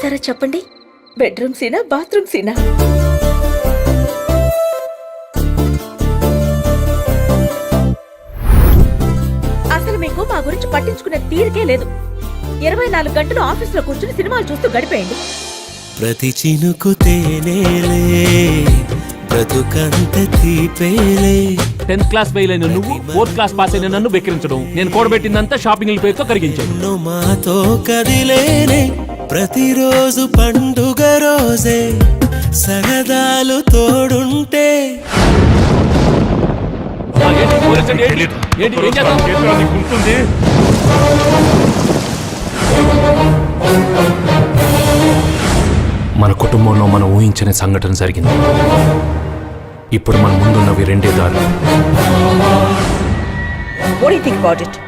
చూసారా చెప్పండి, బెడ్రూమ్ సీనా బాత్రూమ్ సీనా? అసలు మీకు మా గురించి పట్టించుకునే తీరికే లేదు. 24 గంటలు ఆఫీసులో కూర్చుని సినిమాలు చూస్తూ గడిపేయండి. ప్రతి చినుకు తేనేలే, బ్రతుకంత తీపేలే. 10th క్లాస్ ఫెయిల్ అయిన నువ్వు 4th క్లాస్ పాస్ అయిన నన్ను బెక్కిరించడం, నేను కూడబెట్టిందంతా షాపింగ్ పేరుతో కరిగించాను. మాతో కదిలేనే ప్రతిరోజు పండుగ రోజే, సరదాలు తోడుంటే. మన కుటుంబంలో మనం ఊహించని సంఘటన జరిగింది. ఇప్పుడు మన ముందున్నవి 2 దారులు.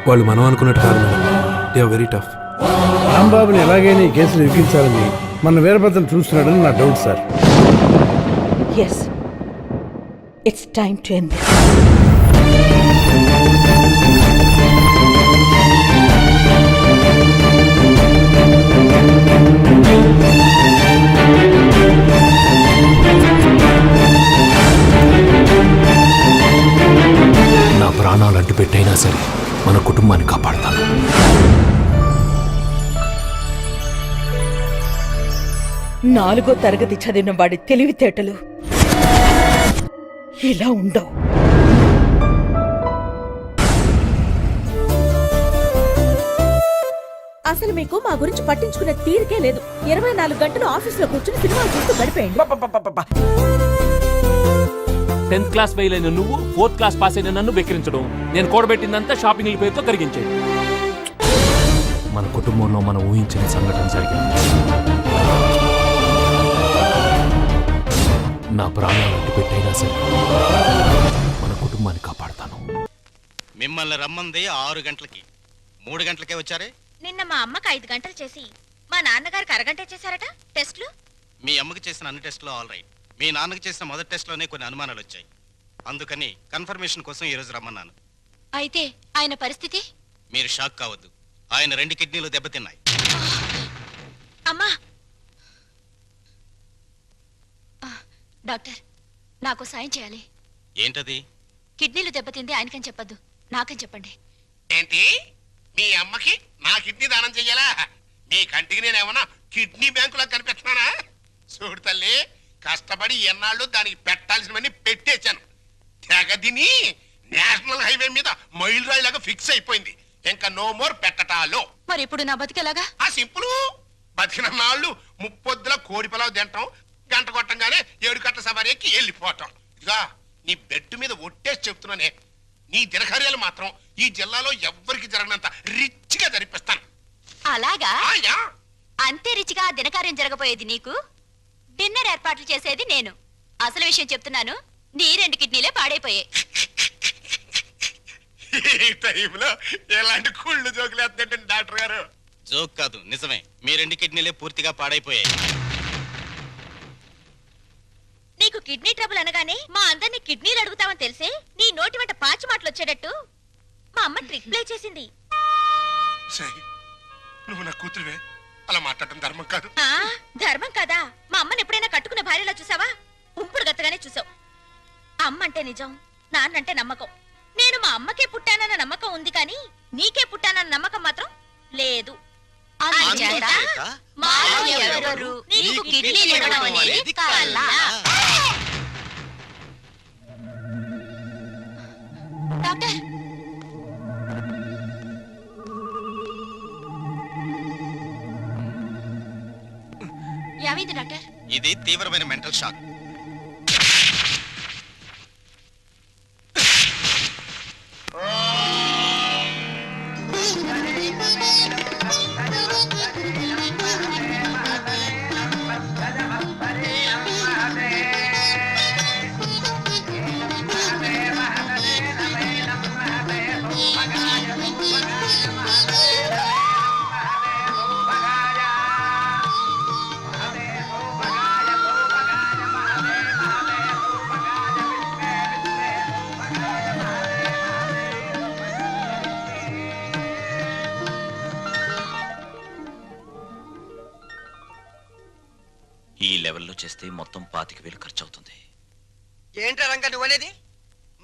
వాళ్ళు మనం అనుకున్నట్టు కాదు madam. They are very tough. రాంబాబుని ఎలాగైనా ఈ కేసులు ఇరికించాలని మన వీరభద్రం చూస్తున్నాడని నా doubt sir. Yes, it's time to end this. నా ప్రాణాలు అడ్డు పెట్టైనా సరే మన కుటుంబాన్ని కాపాడతాను. నాలుగో తరగతి చదివిన వాడి తెలివితేటలు ఇలా ఉండవు. అసలు మీకు మా గురించి పట్టించుకునే తీరికే లేదు. 24 గంటలు ఆఫీసులో కూర్చుని సినిమాలు చూస్తూ గడిపేయండి. 10th క్లాస్ ఫెయిల్ అయిన నువ్వు 4th క్లాస్ పాస్ అయిన నన్ను బెక్కిరించడం, నేను కూడబెట్టిందంతా షాపింగ్ పేరుతో కరిగించాను. మన కుటుంబంలో మనం ఊహించిన సంఘటన జరిగింది. నా ప్రాణాలు అడ్డు పెట్టైనా సరే మన కుటుంబాన్ని కాపాడతాను. మిమ్మల్ని రమ్మంది 6 గంటలకి, 3 గంటలకే వచ్చారే. నిన్న మా అమ్మకి 5 గంటలు చేసి మా నాన్నగారికి అరగంటే చేశారట టెస్టులు. మీ అమ్మకి చేసిన అన్ని టెస్టులు ఆల్ రైట్. మీ నాన్నకి చేసిన మొదటి టెస్ట్లోనే కొన్ని అనుమానాలు వచ్చాయి. అందుకని కన్ఫర్మేషన్ కోసం ఈరోజు రమ్మన్నాను. అయితే ఆయన పరిస్థితి? మీరు షాక్ కావద్దు. ఆయన 2 కిడ్నీలు దెబ్బతిన్నాయి. అమ్మా డాక్టర్, నాకు సాయం చేయాలి. ఏంటది? కిడ్నీలు దెబ్బతింది ఆయనకని చెప్పద్దు, నాకని చెప్పండి. ఏంటి, మీ అమ్మకి నా కిడ్నీ దానం చెయ్యాలా? మీ కంటికి నేనేమన్నా కిడ్నీ బ్యాంకులా కనిపిస్తున్నానా? చూడు తల్లి, కష్టపడి ఎన్నాళ్ళు దానికి పెట్టాల్సినవన్నీ పెట్టేశాను. తెగదిని నేషనల్ హైవే మీద మైల్ రాయిలాగా ఫిక్స్ అయిపోయింది. ఇంకా నో మోర్ పెట్టటాలు. మరి ఇప్పుడు నా బతికేలాగా? ఆ సింపుల్. బతికిన నాళ్ళు ముప్పొద్దుల కోడి పొలావు తింటాం, గంట కొట్టంగానే 7 గంటల సవారీ ఎక్కి వెళ్ళిపోవటం. ఇదిగా నీ బెడ్ మీద ఒట్టేసి చెప్తున్నానే, నీ దినకార్యాలు మాత్రం ఈ జిల్లాలో ఎవ్వరికి జరగనంత రిచ్గా జరిపిస్తాను. అలాగా? ఆయా అంతే రిచిగా ఆ దినకార్యం జరగబోయేది నీకు, డిన్నర్ ఏర్పాట్లు చేసేది నేను. అసలు విషయం చెప్తున్నాను, నీ 2 కిడ్నీలే పాడైపోయాయి. ఈ టైంలో ఎలాంటి కుళ్ళు జోకులు వేస్తుంటే డాక్టర్ గారు. జోక్ కాదు, నిజమే. మీ 2 కిడ్నీలే పూర్తిగా పాడైపోయాయి. నీకు కిడ్నీ ట్రబుల్ అనగానే మా అందరినీ కిడ్నీలు అడుగుతామని తెలిసే నీ నోటి వెంట పాచి మాటలు వచ్చేటట్టు మా అమ్మ ట్రిక్ ప్లే చేసింది. నువ్వు నా కూతురువే, అలా మాట్లాడటం ధర్మం కాదు. ధర్మం కాదా? మా అమ్మని ఎప్పుడైనా కట్టుకున్న భార్యలా చూసావా? ఉంపుడు గత్తగానే చూసావు. అమ్మ అంటే నిజం, నాన్నంటే నమ్మకం. నేను మా అమ్మకే పుట్టానన్న నమ్మకం ఉంది, కానీ నీకే పుట్టానన్న నమ్మకం మాత్రం లేదు. నీకు కిడ్నీలు ఇవ్వడం అనేది కల. డాక్టర్, ఏమైంది డాక్టర్? ఇది తీవ్రమైన మెంటల్ షాక్. చేస్తే మొత్తం 25,000 ఖర్చు అవుతుంది. ఏంట్రా రంగా నువ్వు అనేది?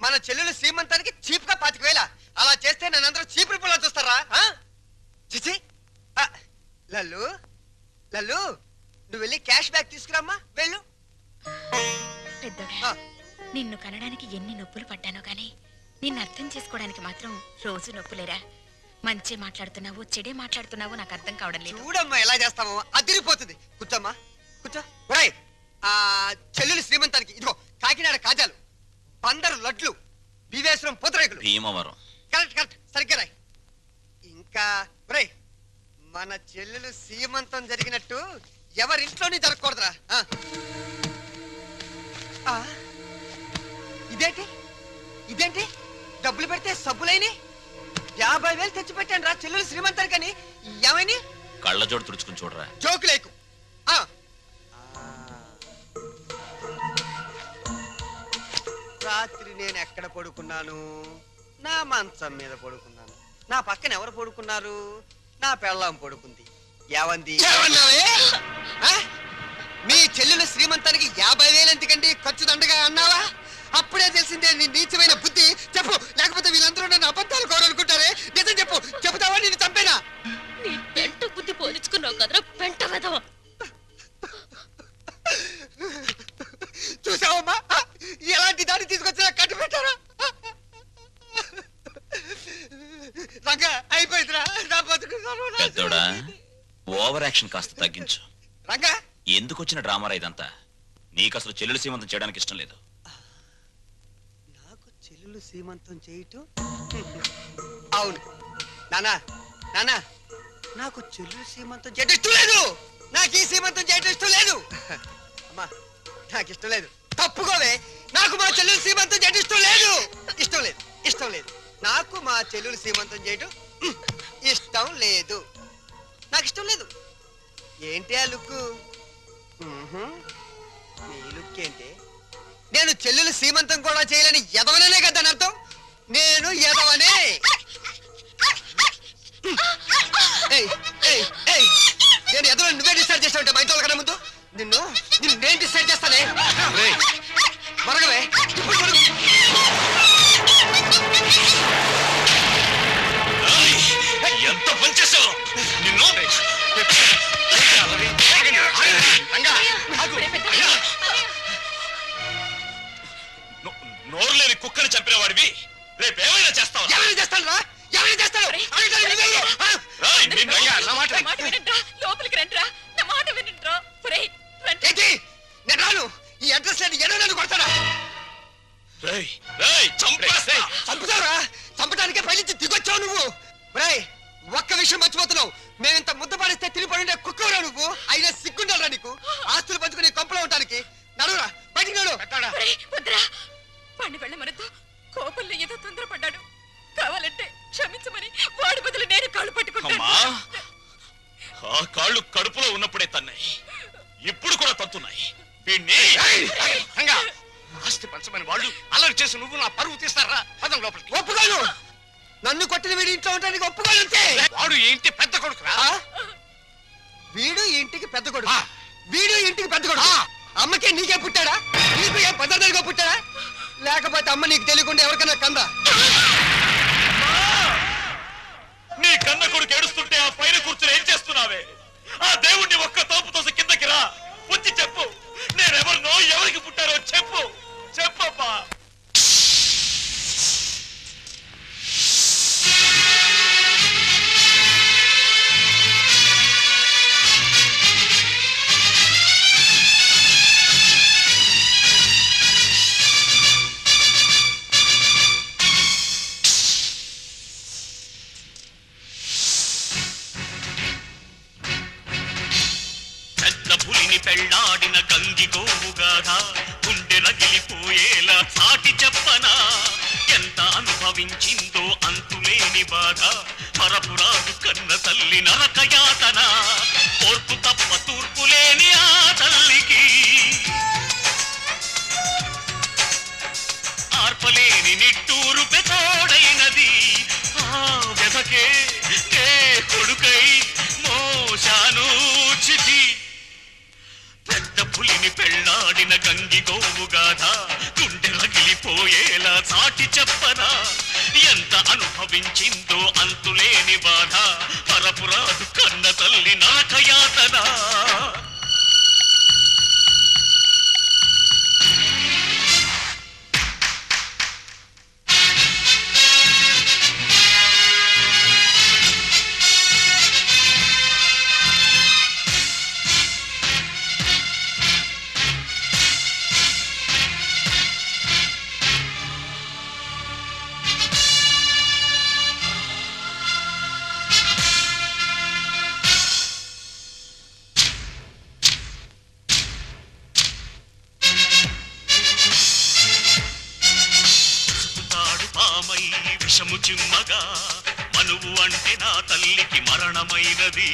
మన చెల్లెలు శ్రీమంతానికి చీప్ గా 25,000 అలా చేస్తే నన్నందరూ చీప్ రిపోలా చూస్తారా? చిచి లల్లు లల్లు నువ్వు వెళ్ళి క్యాష్ బ్యాక్ తీసుకురామ్మా వెళ్ళు. పెద్దోడా, నిన్ను కనడానికి ఎన్ని నొప్పులు పడ్డానో గాని నిన్ను అర్థం చేసుకోవడానికి మాత్రం రోజు నొప్పులేరా. మంచి మాట్లాడుతున్నావు చెడే మాట్లాడుతున్నావు నాకు అర్థం కావడం లేదు. చూడమ్మా ఎలా చేస్తామో అదిరిపోతుంది. కూర్చోమ్మా కూర్చో. ఒరేయ్ చెల్లెలు శ్రీమంతానికి ఇదిగో కాకినాడ కాజాలు, బందరు లడ్లు, బీవేశ్వరం పూతరేకులు. భీమవరం. కరెక్ట్ కరెక్ట్ సరిగ్గా రాయ్. ఇంకా ఒరేయ్ మన చెల్లెలు శ్రీమంతం జరిగినట్టు ఎవరింట్లోనే జరగకూడదురా. ఇదేంటి ఇదేంటి డబ్బులు పెడితే సబ్బులైని 50,000 తెచ్చి పెట్టాను రా చెల్లెలు శ్రీమంతానికని. ఏమైనా కళ్ళజోడు తుడుచుకుని చూడరా. జోకు లేకు. రాత్రి నేను ఎక్కడ పడుకున్నాను? నా మంచం మీద పడుకున్నాను. నా పక్కన ఎవరు పడుకున్నారు? నా పెళ్ళాం పడుకుంది. ఏవంది? మీ చెల్లెలు శ్రీమంతానికి 50,000 ఎందుకండి ఖర్చు దండగా అన్నావా? అప్పుడే తెలిసిందే నీ నీచమైన బుద్ధి. చెప్పు, లేకపోతే వీళ్ళందరూ నన్ను అబద్ధాలు కోరనుకుంటారే. నిజం చెప్పు. చెబుతావా నేను చంపేనా? నీ పెంట బుద్ధి పోల్చుకున్నావు కదరా పెంట వెధవ. చూసావమ్మా ఎలాంటి దాన్ని తీసుకొచ్చినా కట్టు పెట్టారా? రంగా అయిపోయిందిరా నా బతుకు. పెద్దోడా, ఓవర్ యాక్షన్ కాస్త తగ్గించు. రంగా ఎందుకు వచ్చిన డ్రామారా ఇదంతా? నీకు అసలు చెల్లెలు సీమంతం చేయడానికి ఇష్టం లేదు. నాకు చెల్లెలు సీమంతం చేయటం? అవును నానా నానా, నాకు చెల్లెలు సీమంతం చేయటం ఇష్టం లేదు. నాకు ఈ సీమంతం చేయటం ఇష్టం లేదు. అమ్మా నాకు ఇష్టం లేదు. తప్పుకోవే. నాకు మా చెల్లెలు సీమంతం చేయటం ఇష్టం లేదు. ఇష్టం లేదు ఇష్టం లేదు. నాకు మా చెల్లెలు సీమంతం చేయటం ఇష్టం లేదు. నాకు ఇష్టం లేదు. ఏంటి ఆ లుక్? నీ లుక్ ఏంటి? నేను చెల్లెలు సీమంతం కూడా చేయలేని ఎదవననే కదా అర్థం. నేను ఎదవనే. నేను ఎదవని నువ్వే డిసైడ్ చేస్తావుంటే మా ఇంట్లో కన్నా ముందు నిన్ను నేను డిసైడ్ చేస్తానే. మరగవే ఎంత పనిచేసావు నిన్ను. నోరు లేని కుక్కని చంపిన వాడివి రేపేమైనా చేస్తావు? ఎవరైనా చేస్తాను రా. ఎవరైనా చేస్తాను. లోపలికి రండిరా. నా మాట వినండిరా. ఏంటి నేను రాను. ఈ అడ్రస్ లేని ఎన్నో నన్ను కొడతాడా? చంపుతావురా. చంపడానికే పైనుంచి దిగొచ్చావు నువ్వు. ఒక్క విషయం మర్చిపోతున్నావు. మేమింత ముద్ద పాడిస్తే తిరిగిపడి కుక్కవరా నువ్వు. అయినా సిగ్గుండాలరా నీకు. ఆస్తులు పంచుకుని కొంపలో ఉండడానికి. నడురా బయటికి నడు. వద్దురా. వాడిని వెళ్ళమనద్దు. కోపంలో ఏదో తొందరపడ్డాడు. కావాలంటే క్షమించమని వాడి బదులు నేను కాళ్ళు పట్టుకుంటాను. ఆ కాళ్ళు కడుపులో ఉన్నప్పుడే తన్నాయి, ఇప్పుడు కూడా తత్తున్నాయి. ఆస్తి పంచమని వాళ్ళు అల్లరి చేసి నువ్వు నా పరువు తీస్తారా? పదం లోపలికి. ఒప్పుకోను. నన్ను కొట్టిన వీడి ఇంట్లో ఉండడానికి ఒప్పుకోను. వాడు ఏంటి పెద్ద కొడుకురా? వీడు ఇంటికి పెద్ద కొడుకు. వీడు ఇంటికి పెద్ద కొడుకు. అమ్మకే నీకే పుట్టాడా? నీకు ఏ పద్ధతిగా పుట్టాడా? లేకపోతే అమ్మ నీకు తెలియకుండా ఎవరికైనా కందా? నీ కన్న కొడుకు ఏడుస్తుంటే ఆ పైన కూర్చుని ఏం చేస్తున్నావే? ఆ దేవుణ్ణి ఒక్క తోపు తోసి కిందకి రా. వచ్చి చెప్పు, నేనెవరినో ఎవరికి పుట్టారో చెప్పు. చెప్పప్పా. పెళ్ళాడిన గంగి గోవుగాథ గుండె రగిలిపోయేలా సాటి చెప్పనా? ఎంత అనుభవించిందో అంతులేని బాధ, మరపురాదు కన్న తల్లి నరకయాతన. ఓర్పు తప్ప తూర్పు లేని ఆ తల్లికి ఆర్పలేని నిట్టూరు పెతోడైనది. ఆ వ్యధకే నే కొడుకై మోశాను చితి. పెద్ద పులిని పెళ్ళ గంగిగోవు గాథ గుండె రగిలిపోయేలా చాటి చెప్పనా ఎంత అనుభవించిందో అంతులేని బాధ పరపురాదు కన్న తల్లి నరకయాతన విషము చిమ్మగా మనువు అంటే నా తల్లికి మరణమైనది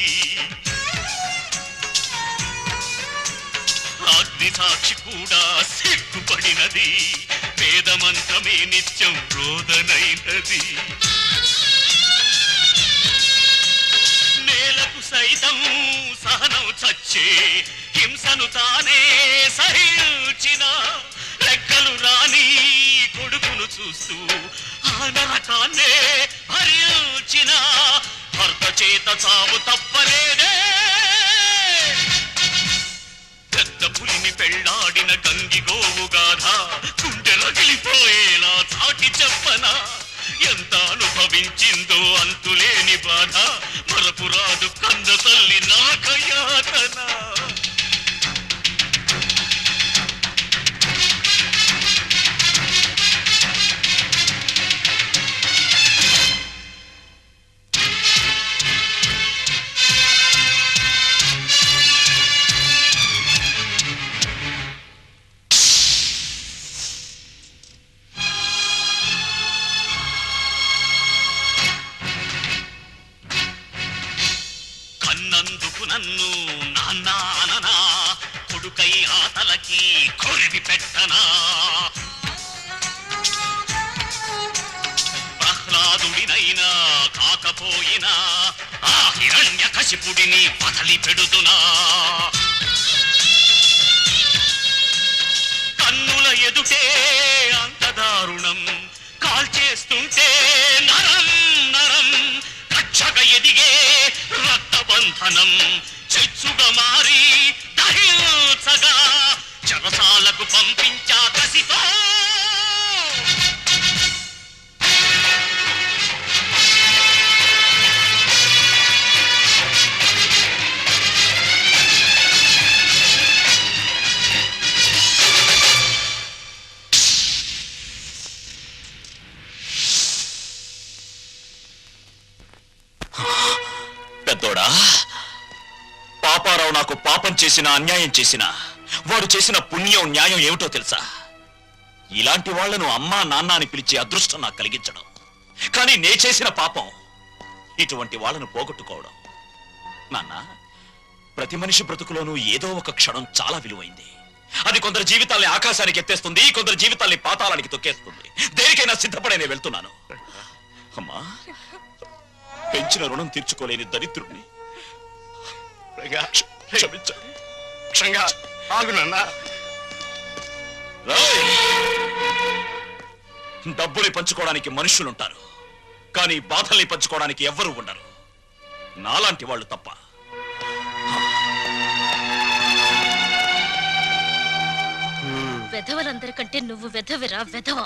అగ్ని సాక్షి కూడా సిగ్గుపడినది వేద మంత్రమే నిత్యం రోదనైనది నేలకు సైతం సహనం చచ్చే హింసను తానే సహించిన రెక్కలు రాని కొడుకును చూస్తూ ఆ నరకాన్నే భరించిన భర్త చేత చావు తప్పలేదే పెద్ద పులిని పెళ్లాడిన గంగిగోవు గాథ గుండె రగిలిపోయేలా చాటి చెప్పనా ఎంత అనుభవించిందో అంతులేని బాధ మరపురాదు కన్న తల్లి నరకయాతన కన్నందుకు నన్ను నాన్న కొడుకై ఆతలకి కొరివి పెట్టనా ప్రహ్లాదుడినైనా కాకపోయినా ఆ హిరణ్య కశిపుడిని వదలి పెడుతున్నా కన్నుల ఎదుటే అంత దారుణం కాల్చేస్తుంటే నరం నరం కచ్చగ ఎదిగే రక్తబంధనం చెచ్చుగా మారి దహించగా చెరసాలకు పంపించా కసితో పెద్దోడా పాపారావు నాకు పాపం చేసిన అన్యాయం చేసిన వాడు చేసిన పుణ్యం న్యాయం ఏమిటో తెలుసా ఇలాంటి వాళ్లను అమ్మా నాన్న అని పిలిచే అదృష్టం నాకు కలిగించడం కానీ నే చేసిన పాపం ఇటువంటి వాళ్ళను పోగొట్టుకోవడం నాన్న ప్రతి మనిషి బ్రతుకులోనూ ఏదో ఒక క్షణం చాలా విలువైంది అది కొందరు జీవితాల్ని ఆకాశానికి ఎత్తేస్తుంది కొందరు జీవితాల్ని పాతాళానికి తొక్కేస్తుంది దేనికైనా సిద్ధపడే నేను వెళ్తున్నాను అమ్మా పెంచిన రుణం తీర్చుకోలేని దరిద్రుడిని డబ్బుని పంచుకోవడానికి మనుషులుంటారు కానీ బాధల్ని పంచుకోవడానికి ఎవ్వరూ ఉండరు నాలాంటి వాళ్ళు తప్ప వెధవలందరికంటే నువ్వు వెధవిరా వెధవ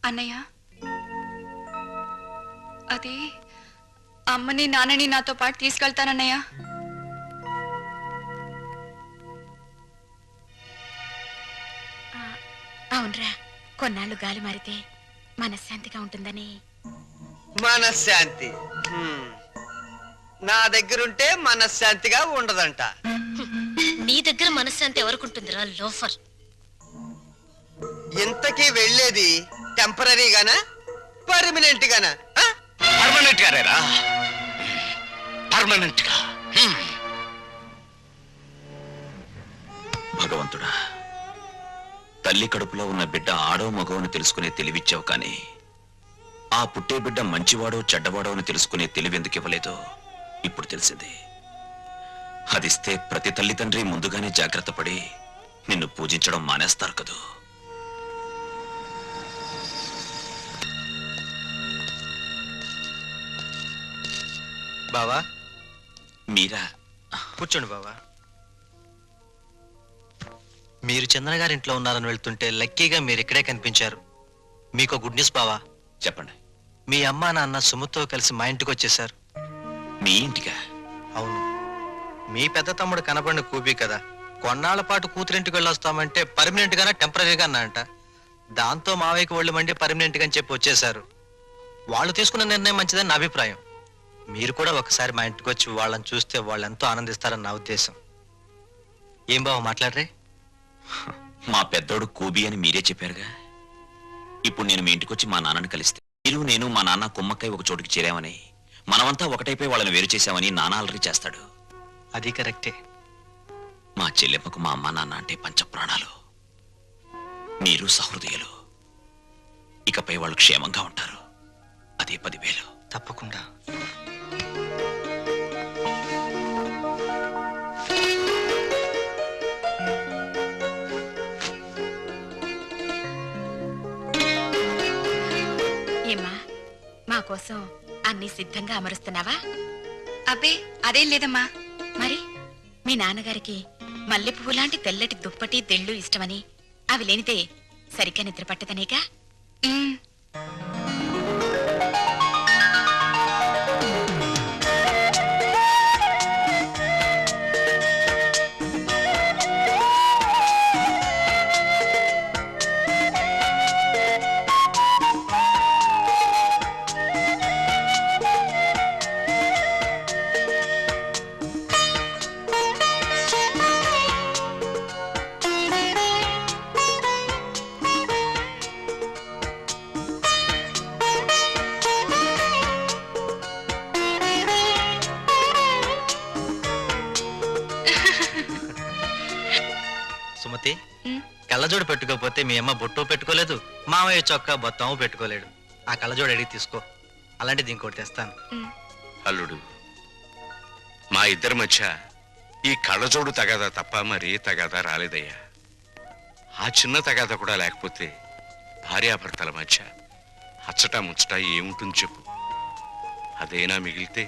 అన్నయ్య అది అమ్మని నాన్నని నాతో పాటు తీసుకెళ్తానన్నయ్య అవునరా కొన్నాళ్ళు గాలి మారితే మనశ్శాంతిగా ఉంటుందని మనశ్శాంతి నా దగ్గరుంటే మనశ్శాంతిగా ఉండదంట నీ దగ్గర మనశ్శాంతి ఎవరుకుంటుందిరా లోఫర్ ఇంతకీ వెళ్ళేది టెంపరీగానా పర్మనెంట్ గానా పర్మనెంట్ గారేరా పర్మనెంట్ గా భగవంతుడా తల్లి కడుపులో ఉన్న బిడ్డ ఆడో మగవని తెలుసుకునే తెలివిచ్చావు కానీ ఆ పుట్టే బిడ్డ మంచివాడో చెడ్డవాడో అని తెలుసుకునే తెలివి ఎందుకు ఇవ్వలేదో ఇప్పుడు తెలిసింది. అదిస్తే ప్రతి తల్లిదండ్రి ముందుగానే జాగ్రత్త పడి నిన్ను పూజించడం మానేస్తారు కదూ. బావా మీరా? కూర్చోండి బావా. మీరు చంద్ర గారింట్లో ఉన్నారని వెళ్తుంటే లక్కీగా మీరు ఇక్కడే కనిపించారు. మీకు గుడ్ న్యూస్ బావా. చెప్పండి. మీ అమ్మా నాన్న సుమతో కలిసి మా ఇంటికి వచ్చేసారు. మీ ఇంటికా? అవును. మీ పెద్ద తమ్ముడు కనబడిన కూపీ కదా, కొన్నాళ్ల పాటు కూతురింటికి వెళ్ళొస్తామంటే పర్మనెంట్ గానా టెంపరీగా అన్నారంట. దాంతో మావయ్యకి ఒళ్ళు మండి పర్మనెంట్ గా అని చెప్పి వచ్చేసారు. వాళ్ళు తీసుకున్న నిర్ణయం మంచిదని నా అభిప్రాయం. మీరు కూడా ఒకసారి మా ఇంటికి వచ్చి వాళ్ళని చూస్తే వాళ్ళు ఎంతో ఆనందిస్తారని నా ఉద్దేశం. ఏం బావ మాట్లాడరే? మా పెద్దోడు కూబి అని మీరే చెప్పారుగా. ఇప్పుడు నేను మీ ఇంటికి వచ్చి మా నాన్నని కలిస్తే మీరు నేను మా నాన్న కుమ్మక్కై ఒక చోటుకి చేరామని, మనమంతా ఒకటైపోయి వాళ్ళని వేరు చేశామని నాన్న అలరి చేస్తాడు. అది కరెక్టే. మా చెల్లెమ్మకు మా అమ్మ నాన్న అంటే పంచప్రాణాలు. మీరు సహృదయులు. ఇకపై వాళ్ళు క్షేమంగా ఉంటారు. అదే 10,000. తప్పకుండా. ఏమ్మా, మా కోసం అన్ని సిద్ధంగా అమరుస్తున్నావా? అబ్బే అదేం లేదమ్మా. మరి మీ నాన్నగారికి మల్లె పువ్వు లాంటి తెల్లటి దుప్పటి తెళ్ళు ఇష్టమని, అవి లేనిదే సరిగ్గా నిద్ర పట్టదనేగా. ఉమ్, సుమతి, ఉమ్. కళ్ళజోడు పెట్టుకోకపోతే మీ అమ్మ బొట్టు పెట్టుకోలేదు, మామయ్య చొక్కా బొత్తము పెట్టుకోలేడు. ఆ కళ్ళజోడు అడిగి తీసుకో, అలాంటిది ఇంకోటి తెస్తాను. అల్లుడు, మా ఇద్దరి మధ్య ఈ కళ్ళజోడు తగాదా తప్ప మరి తగాదా రాలేదయ్యా. ఆ చిన్న తగాదా కూడా లేకపోతే భార్యాభర్తల మధ్య అచ్చట ముచ్చట ఏముంటుంది చెప్పు. అదేనా మిగిలితే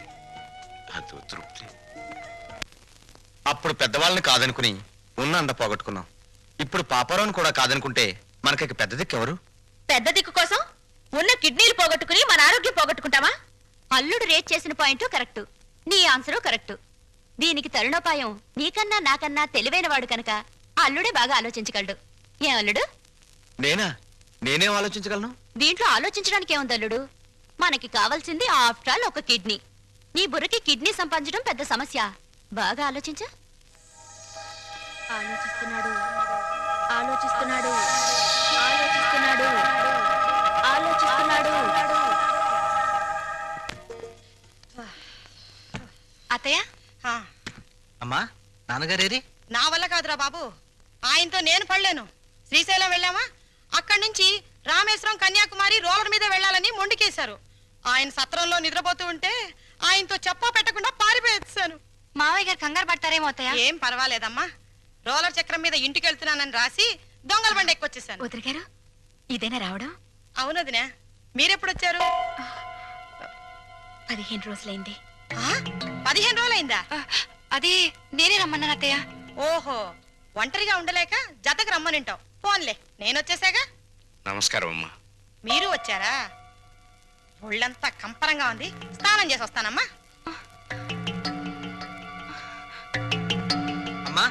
అదో తృప్తి. అప్పుడు పెద్దవాళ్ళని కాదనుకుని ఉన్న అండ పోగొట్టుకున్నాం. ఇప్పుడు పాపారావుని కూడా కాదనుకుంటే మనకి పెద్ద దిక్కు ఎవరు? పెద్ద దిక్కు కోసం ఉన్న కిడ్నీలు పోగొట్టుకుని మన ఆరోగ్యం పోగొట్టుకుంటావా? అల్లుడు రేట్ చేసిన పాయింట్ కరెక్ట్, నీ ఆన్సరు కరెక్ట్. దీనికి తరుణోపాయం నీకన్నా నాకన్నా తెలివైన వాడు కనుక అల్లుడే బాగా ఆలోచించగలడు. ఏం అల్లుడు? నేనేం ఆలోచించగలను? దీంట్లో ఆలోచించడానికి ఏముంది అల్లుడు? మనకి కావాల్సింది ఆఫ్టర్ ఆల్ ఒక కిడ్నీ. నీ బుర్రకి కిడ్నీ సంపాదించడం పెద్ద సమస్య. బాగా ఆలోచించు. ఆలోచిస్తున్నాడు ఆలోచిస్తున్నాడు ఆలోచిస్తున్నాడు ఆలోచిస్తున్నాడు. అత్తయ్య, అమ్మా, నాన్నగారేరి? నా వల్ల కాదురా బాబు, ఆయనతో నేను పడలేను. శ్రీశైలం వెళ్ళామా, అక్కడి నుంచి రామేశ్వరం కన్యాకుమారి రోలర్ మీద వెళ్ళాలని మొండికేశారు. ఆయన సత్రంలో నిద్రపోతూ ఉంటే ఆయనతో చెప్పా పెట్టకుండా పారిపోయేసాను. మావయ్య గారు కంగారు పడతారేమో అత్తయ్య. ఏం పర్వాలేదమ్మా, రోలర్ చక్రం మీద ఇంటికి వెళ్తున్నానని రాసి దొంగల బండి ఎక్కొచ్చేసాను. వదిన గారు, ఇదేనా రావడం? అవునదినే, మీరెప్పుడొచ్చారు? 15 రోజులైంది. 15 రోజులైందా? అది నేనే రమ్మన్నాను అత్తయ్య. ఓహో, ఒంటరిగా ఉండలేక జతకు రమ్మనింటావు. పోన్లే, నేనొచ్చేసాగా. నమస్కారం అమ్మా. మీరు వచ్చారా? ఒళ్ళంతా కంపరంగా ఉంది, స్నానం చేసి వస్తానమ్మా. అమ్మా,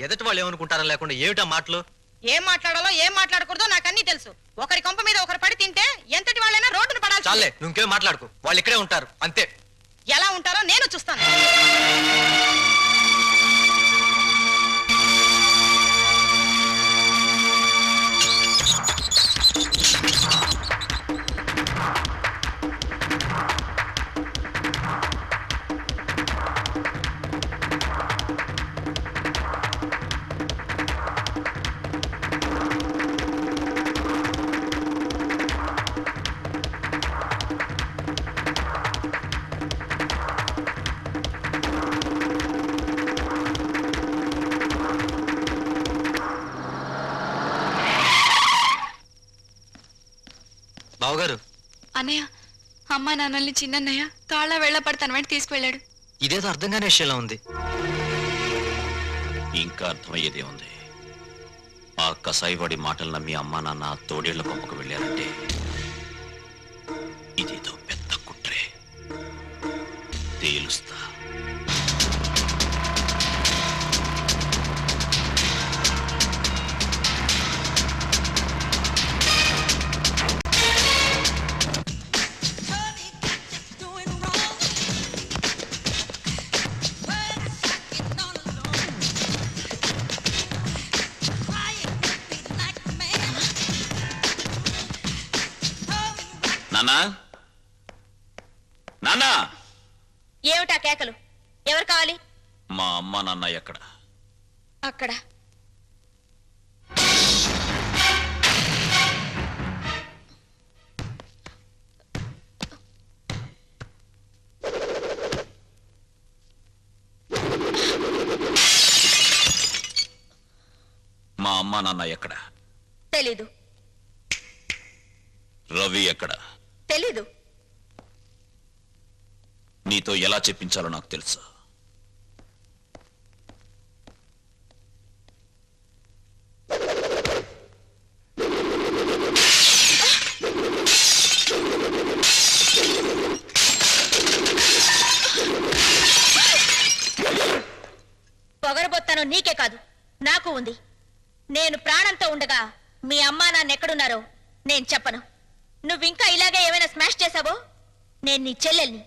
ఎదటి వాళ్ళు ఏమనుకుంటారో లేకుండా ఏమిటా మాటలు? ఏం మాట్లాడాలో ఏం మాట్లాడకూడదో నాకన్నీ తెలుసు. ఒకరి కొంప మీద ఒకరు పడి తింటే ఎంతటి వాళ్ళైనా రోడ్డును పడాలి. చాలే, నువ్వేం మాట్లాడుకో, వాళ్ళు ఇక్కడే ఉంటారు అంతే. ఎలా ఉంటారో నేను చూస్తాను. బావగారు అన్నయ్య అమ్మ నాన్నల్ని చిన్నన్నయ్య తాళ్ళ వెళ్ళపడి తన వెంట తీసుకువెళ్ళాడు. ఇదేదో అర్థం కాని విషయంలో ఉంది. ఇంకా అర్థమయ్యేదే ఉంది. ఆ కసాయివాడి మాటలు నమ్మి అమ్మా నాన్న తోడేళ్ల కొమ్మకు వెళ్ళారంటే ఇదేదో పెద్ద కుట్రే. తేలుస్తా. నాన్నా, నాన్నా, ఏమిటా కేకలు? ఎవరు కావాలి? మా అమ్మ నాన్న ఎక్కడ? అక్కడ. మా అమ్మ నాన్న ఎక్కడ? తెలీదు. రవి ఎక్కడ? తెలీదు. నీతో ఎలా చెప్పించాలో నాకు తెలుసు. పొగరబోత్తాను నీకే కాదు, నాకు ఉంది. నేను ప్రాణంతో ఉండగా మీ అమ్మా నాన్న ఎక్కడున్నారో నేను చెప్పను. నువ్వింకా ఇలాగే ఏమైనా స్మాష్ చేశావో నేను నీ చెల్లెల్ని.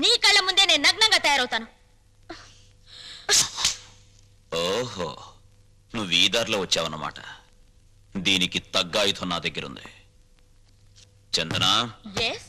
నీ కళ్ళ ముందే నేను నగ్నంగా తయారవుతాను. ఓహో, నువ్వు ఈ దారిలో వచ్చావన్నమాట. దీనికి తగ్గ ఆయుధం నా దగ్గరుంది. చందనా, ఎస్.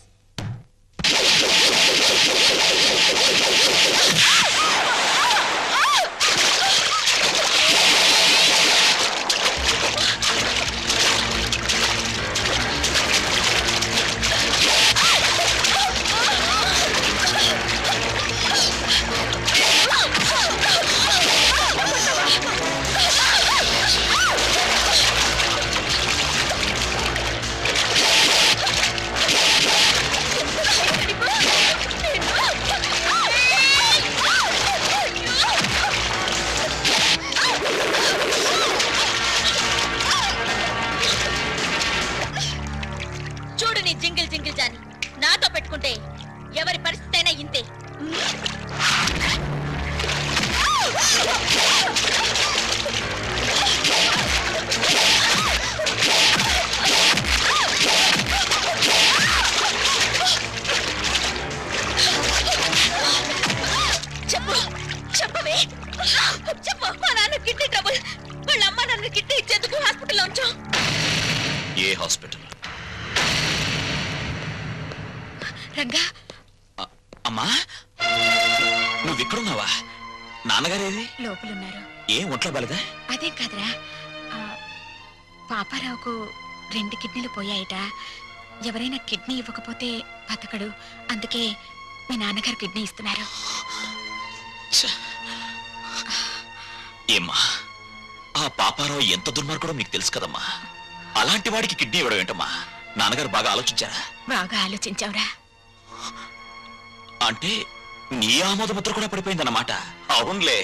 చూడు నీ జింగిల్ జింగిల్ జాని. నాతో పెట్టుకుంటే ఎవరి పరిస్థితి అయినా ఇంతే. చెప్పు, చెప్పవే, చెప్పు. మా నాన్న కిడ్నీ ట్రబుల్. వాళ్ళ అమ్మ నాన్న కిడ్నీ ఇచ్చేందుకు హాస్పిటల్లో ఉంచాం. ఏ హాస్పిటల్? రంగా, అమ్మా, నువ్విక్కడున్నావా? నాన్నగారేది? లోపలున్నారు. ఏ ఒంట్లో బాలేదా? అదేం కాదురా, పాపారావుకు 2 కిడ్నీలు పోయాయట. ఎవరైనా కిడ్నీ ఇవ్వకపోతే బతకడు. అందుకే మీ నాన్నగారు కిడ్నీ ఇస్తున్నారు. ఏమ్మా, ఆ పాపారావు ఎంత దుర్మార్గుడో మీకు తెలుసు కదమ్మా. అలాంటి వాడికి కిడ్నీ ఇవ్వడం ఏంటమ్మా? నాన్నగారు బాగా ఆలోచించారా? బాగా ఆలోచించావురా. అంటే నీ ఆమోదముద్ర కూడా పడిపోయిందన్నమాట. అవునులే,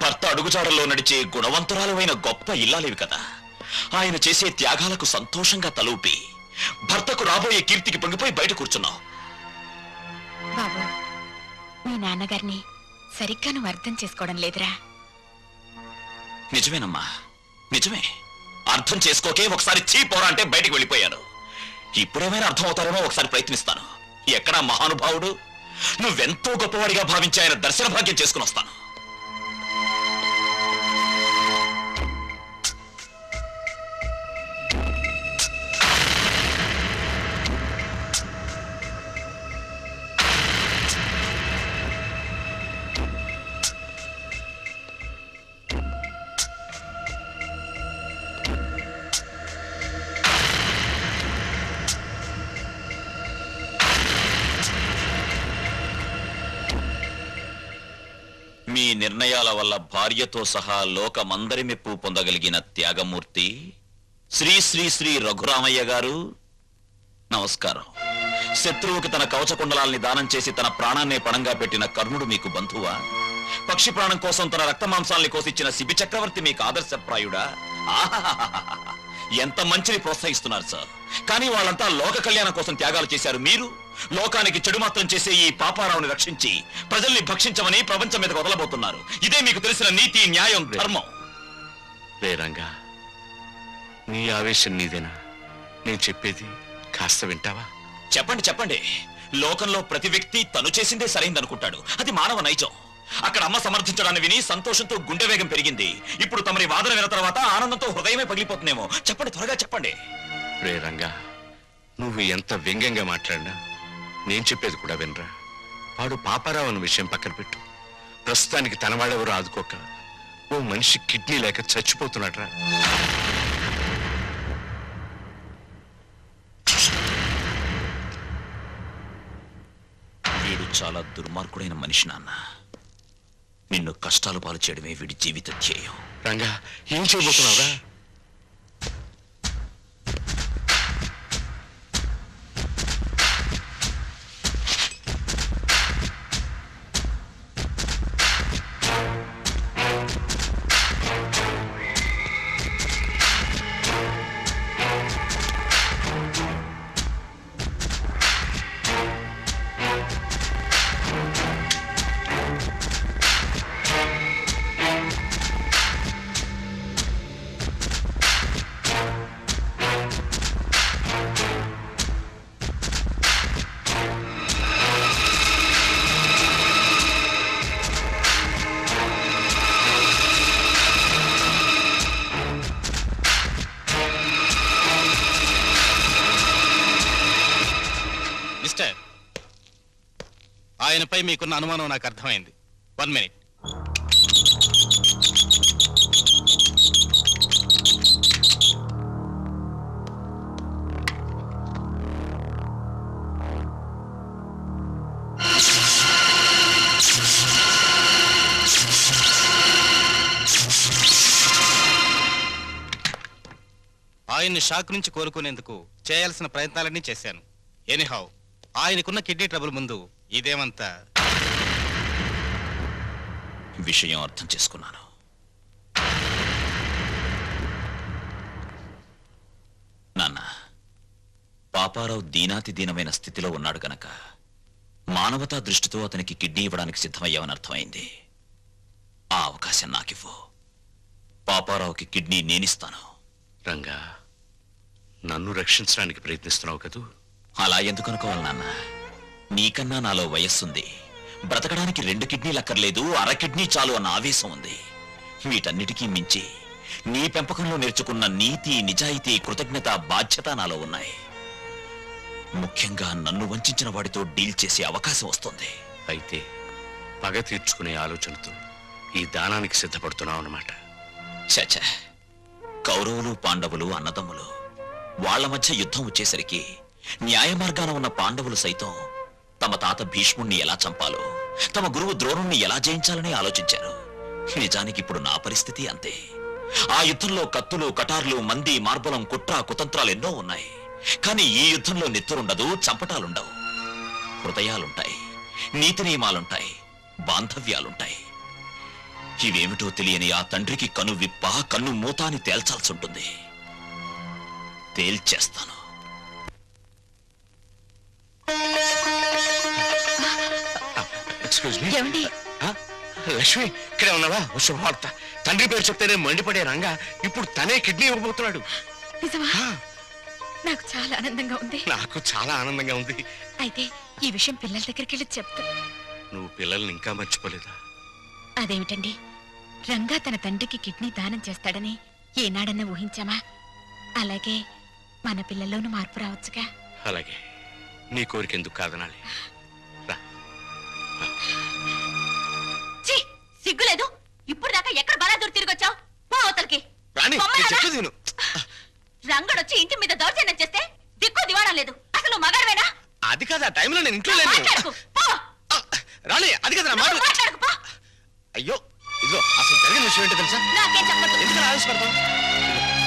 భర్త అడుగుజాడల్లో నడిచే గుణవంతురాలైన గొప్ప ఇల్లాలివి కదా. ఆయన చేసే త్యాగాలకు సంతోషంగా తలూపి భర్తకు రాబోయే కీర్తికి పొంగిపోయి బయట కూర్చున్నావు. బాబు, మీ నాన్నగారిని సరిగ్గా నువ్వు అర్థం చేసుకోవడం లేదురా. నిజమేనమ్మా, నిజమే. అర్థం చేసుకోకే ఒకసారి చీపోరా అంటే బయటికి వెళ్ళిపోయాను. ఇప్పుడేమైనా అర్థం అవుతారేమో ఒకసారి ప్రయత్నిస్తాను. ఎక్కడా మహానుభావుడు? నువ్వెంతో గొప్పవాడిగా భావించి ఆయన దర్శన భాగ్యం చేసుకుని వస్తాను. మీ నిర్ణయాల వల్ల భార్యతో సహా లోకమందరి మెప్పు పొందగలిగిన త్యాగమూర్తి శ్రీ శ్రీ శ్రీ రఘురామయ్య గారు నమస్కారం. శత్రువుకి తన కవచ కుండలాల్ని దానం చేసి తన ప్రాణాన్నే పణంగా పెట్టిన కర్ణుడు మీకు బంధువా? పక్షి ప్రాణం కోసం తన రక్త మాంసాల్ని కోసిచ్చిన శిబి చక్రవర్తి మీకు ఆదర్శప్రాయుడా? ఆహాహాహాహా. ఎంత మంచిని ప్రోత్సహిస్తున్నారు సార్. కానీ వాళ్ళంతా లోక కళ్యాణం కోసం త్యాగాలు చేశారు. మీరు లోకానికి చెడు మాత్రం చేసే ఈ పాపారావుని రక్షించి ప్రజల్ని భక్షించమని ప్రపంచం మీదకి వదలబోతున్నారు. ఇదే మీకు తెలిసిన నీతి, న్యాయం, ధర్మం. రేరంగా, నీ ఆవేశం నీదేనా? నేను చెప్పేది కాస్త వింటావా? చెప్పండి చెప్పండి. లోకంలో ప్రతి వ్యక్తి తను చేసిందే సరైందనుకుంటాడు. అది మానవ నైజం. అక్కడ అమ్మ సమర్థించడాన్ని విని సంతోషంతో గుండె వేగం పెరిగింది. ఇప్పుడు తమరి వాదన విన్న తర్వాత ఆనందంతో హృదయమే పగిలిపోతుందేమో. చెప్పండి, త్వరగా చెప్పండి. రేరంగా, నువ్వు ఎంత వ్యంగ్యంగా మాట్లాడినా నేను చెప్పేది కూడా వినరా. వాడు పాపారావు అన్న విషయం పక్కన పెట్టు. ప్రస్తుతానికి తన వాడెవరూ ఆదుకోక ఓ మనిషి కిడ్నీ లేక చచ్చిపోతున్నాడ్రా. వీడు చాలా దుర్మార్గుడైన మనిషి నాన్న. నిన్ను కష్టాలు పాలు చేయడమే వీడి జీవిత ధ్యేయం. రంగా, ఏం చేయబోతున్నావురా? మిస్టర్, ఆయనపై మీకున్న అనుమానం నాకు అర్థమైంది. 1 minute. ఆయన్ని షాక్ నుంచి కోలుకునేందుకు చేయాల్సిన ప్రయత్నాలన్నీ చేశాను. ఎనీహౌ, ఆయనకున్న కిడ్నీ ట్రబుల్ ముందు ఇదేమంతా. విషయం అర్థం చేసుకున్నాను. నాన్న, పాపారావు దీనాతి దీనమైన స్థితిలో ఉన్నాడు గనక మానవతా దృష్టితో అతనికి కిడ్నీ ఇవ్వడానికి సిద్ధమయ్యావని అర్థమైంది. ఆ అవకాశం నాకివ్వు. పాపారావుకి కిడ్నీ నేనిస్తాను. రంగా, నన్ను రక్షించడానికి ప్రయత్నిస్తున్నావు కదూ? అలా ఎందుకు అనుకోవాలి నాన్న? నీకన్నా నాలో వయస్సుంది. బ్రతకడానికి 2 కిడ్నీలు అక్కర్లేదు, అర కిడ్నీ చాలు అన్న ఆవేశం ఉంది. వీటన్నిటికీ మించి నీ పెంపకంలో నేర్చుకున్న నీతి, నిజాయితీ, కృతజ్ఞత, బాధ్యత నాలో ఉన్నాయి. ముఖ్యంగా నన్ను వంచిన వాడితో డీల్ చేసే అవకాశం వస్తుంది. అయితే పగ తీర్చుకునే ఆలోచనతో ఈ దానానికి సిద్ధపడుతున్నావు అన్నమాట. చచ్చ, కౌరవులు పాండవులు అన్నదమ్ములు. వాళ్ల మధ్య యుద్ధం వచ్చేసరికి న్యాయ మార్గాన ఉన్న పాండవులు సైతం తమ తాత భీష్ముణ్ణి ఎలా చంపాలో, తమ గురువు ద్రోణుణ్ణి ఎలా జయించాలని ఆలోచించారు. నిజానికి ఇప్పుడు నా పరిస్థితి అంతే. ఆ యుద్ధంలో కత్తులు, కటార్లు, మంది, మార్బలం, కుట్ర, కుతంత్రాలు ఎన్నో ఉన్నాయి. కానీ ఈ యుద్ధంలో నెత్తురుండదు, చంపటాలుండవు. హృదయాలుంటాయి, నీతి నియమాలుంటాయి, బాంధవ్యాలుంటాయి. ఇవేమిటో తెలియని ఆ తండ్రికి కను విప్ప, కన్ను మూత అని తేల్చాల్సి ఉంటుంది. తేల్చేస్తాను. Excuse me. ఏమండి? లక్ష్మి, ఇక్కడే ఉన్నావా? శుభవార్త. తండ్రి పేరు చెప్తేనే మండిపడే రంగా ఇప్పుడు తనే కిడ్నీ ఇవ్వబోతున్నాడు. నిజమా? నాకు చాలా ఆనందంగా ఉంది. నాకు చాలా ఆనందంగా ఉంది. అయితే ఈ విషయం పిల్లల దగ్గరికి వెళ్ళి చెప్తా. నువ్వు పిల్లల్ని ఇంకా మర్చిపోలేదా? అదేమిటండి, రంగా తన తండ్రికి కిడ్నీ దానం చేస్తాడని ఏనాడన్నా ఊహించామా? అలాగే మన పిల్లల్లోనూ మార్పు రావచ్చుగా. అలాగే, నీ కోరిక ఎందుకు కాదనాలి? రా. ఛీ, సిగ్గులేదు. ఇప్పుడు దాకా ఎక్కడ బలాదూరు తిరిగొచ్చావు? పో అవతలకి. రాణి, నేను చెప్పేది విను. రంగడొచ్చి ఇంటి మీద దౌర్జన్యం చేస్తే దిక్కు దివాణం లేదు. అసలు మగాడవేనా? అది కాదు, ఆ టైంలో నేను ఇంట్లో లేను. మాట్లాడకు, పో. రాణి, అది కదా మాట. మాట్లాడకు, పో. అయ్యో, ఇదిగో అసలు జరిగిన విషయం ఏంటో తెలుసా? నాకేం చెప్పొద్దు. ఎందుకు ఆవేశపడతావు?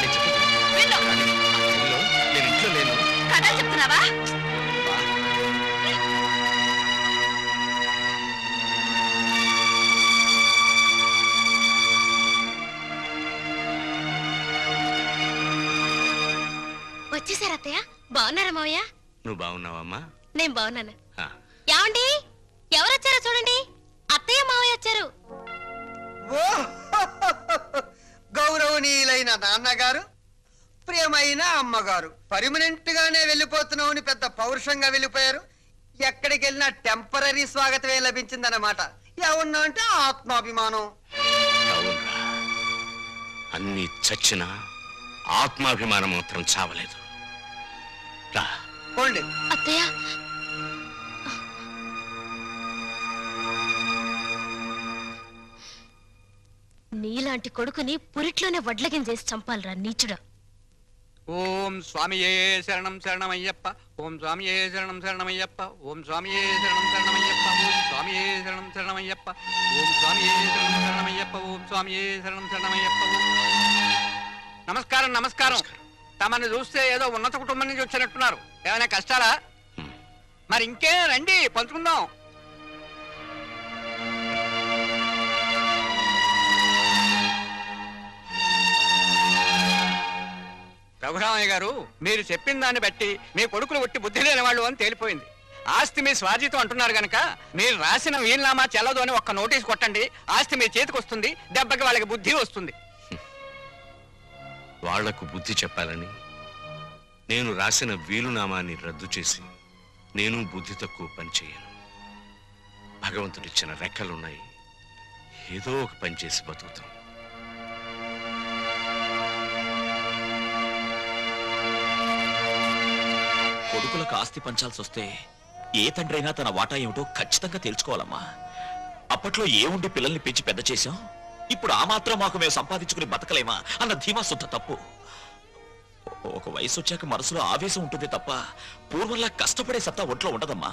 నేను చెప్పేది విను. విను. రాణి, ఆ టైంలో నేను ఇంట్లో లేను. కథలు చెప్తున్నావా? వచ్చేసారు అత్తయ్య. బాగున్నారా మావయ్య? నువ్వు బాగున్నావమ్మా? నేను బాగున్నాను. ఏమండి, ఎవరు వచ్చారో చూడండి. అత్తయ్య మావయ్య వచ్చారు. ఓ గౌరవనీయులైన నాన్నగారు, ప్రియమైన అమ్మగారు, పర్మనెంట్ గానే వెళ్ళిపోతున్నామని పెద్ద పౌరుషంగా వెళ్ళిపోయారు. ఎక్కడికి వెళ్ళినా టెంపరీ స్వాగతమే లభించిందన్నమాట. ఏమన్నా అంటే ఆత్మాభిమానం. అవునరా, అన్ని చచ్చినా ఆత్మాభిమానం మాత్రం చావలేదు. రా పోండి. అత్తయ్య, నీలాంటి కొడుకుని పురిట్లోనే వడ్లగిన చేసి చంపాలరా నీచుడా. ఓం స్వామియే శరణం శరణమయ్యప్ప. ఓం స్వామియే శరణం శరణమయ్యప్ప. ఓం స్వామియే శరణం శరణమయ్యప్ప. ఓం స్వామియే శరణం శరణమయ్యప్ప. ఓం స్వామియే శరణం శరణమయ్యప్ప. ఓం స్వామియే శరణం శరణమయ్యప్ప. నమస్కారం, నమస్కారం. తమని చూస్తే ఏదో ఉన్నత కుటుంబం నుంచి వచ్చినట్టున్నారు. ఏమైనా కష్టాలా? మరి ఇంకే రండి, పంచుకుందాం. రఘురామయ్య గారు, మీరు చెప్పిన దాన్ని బట్టి మీ కొడుకులు ఒట్టి బుద్ధి లేని వాళ్ళు అని తేలిపోయింది. ఆస్తి మీ స్వాధీతం అంటున్నారు గనక మీరు రాసిన వీలునామా చెల్లదు అని ఒక్క నోటీస్ కొట్టండి. ఆస్తి మీ చేతికి వస్తుంది. దెబ్బకి వాళ్ళకి బుద్ధి వస్తుంది. వాళ్లకు బుద్ధి చెప్పాలని నేను రాసిన వీలునామాని రద్దు చేసి నేను బుద్ధి తక్కువ పని చేయను. భగవంతుడిచ్చిన రెక్కలున్నాయి, ఏదో ఒక పని చేసి బతుకుతాం. కొడుకులకు ఆస్తి పంచాల్సి వస్తే ఏ తండ్రైనా తన వాటా ఏమిటో ఖచ్చితంగా తెలుసుకోవాలమ్మా. అప్పట్లో ఏముండి పిల్లల్ని పెంచి పెద్ద చేశాం, ఇప్పుడు ఆ మాత్రం మాకు మేము సంపాదించుకుని బతకలేమా అన్న ధీమా శుద్ధ తప్పు. ఒక వయసు వచ్చాక మనసులో ఆవేశం ఉంటుంది తప్ప పూర్వంలా కష్టపడే సత్తా ఒంట్లో ఉండదమ్మా.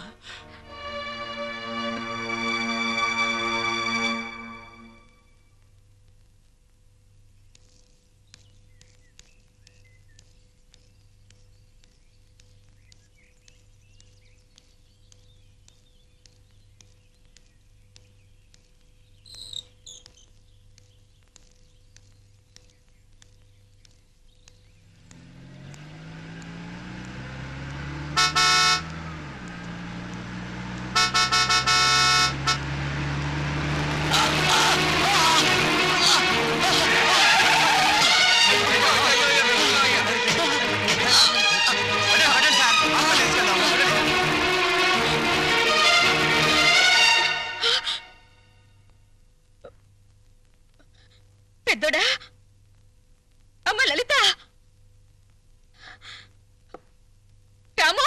పెద్దోడా, అమ్మ లలిత, రాము,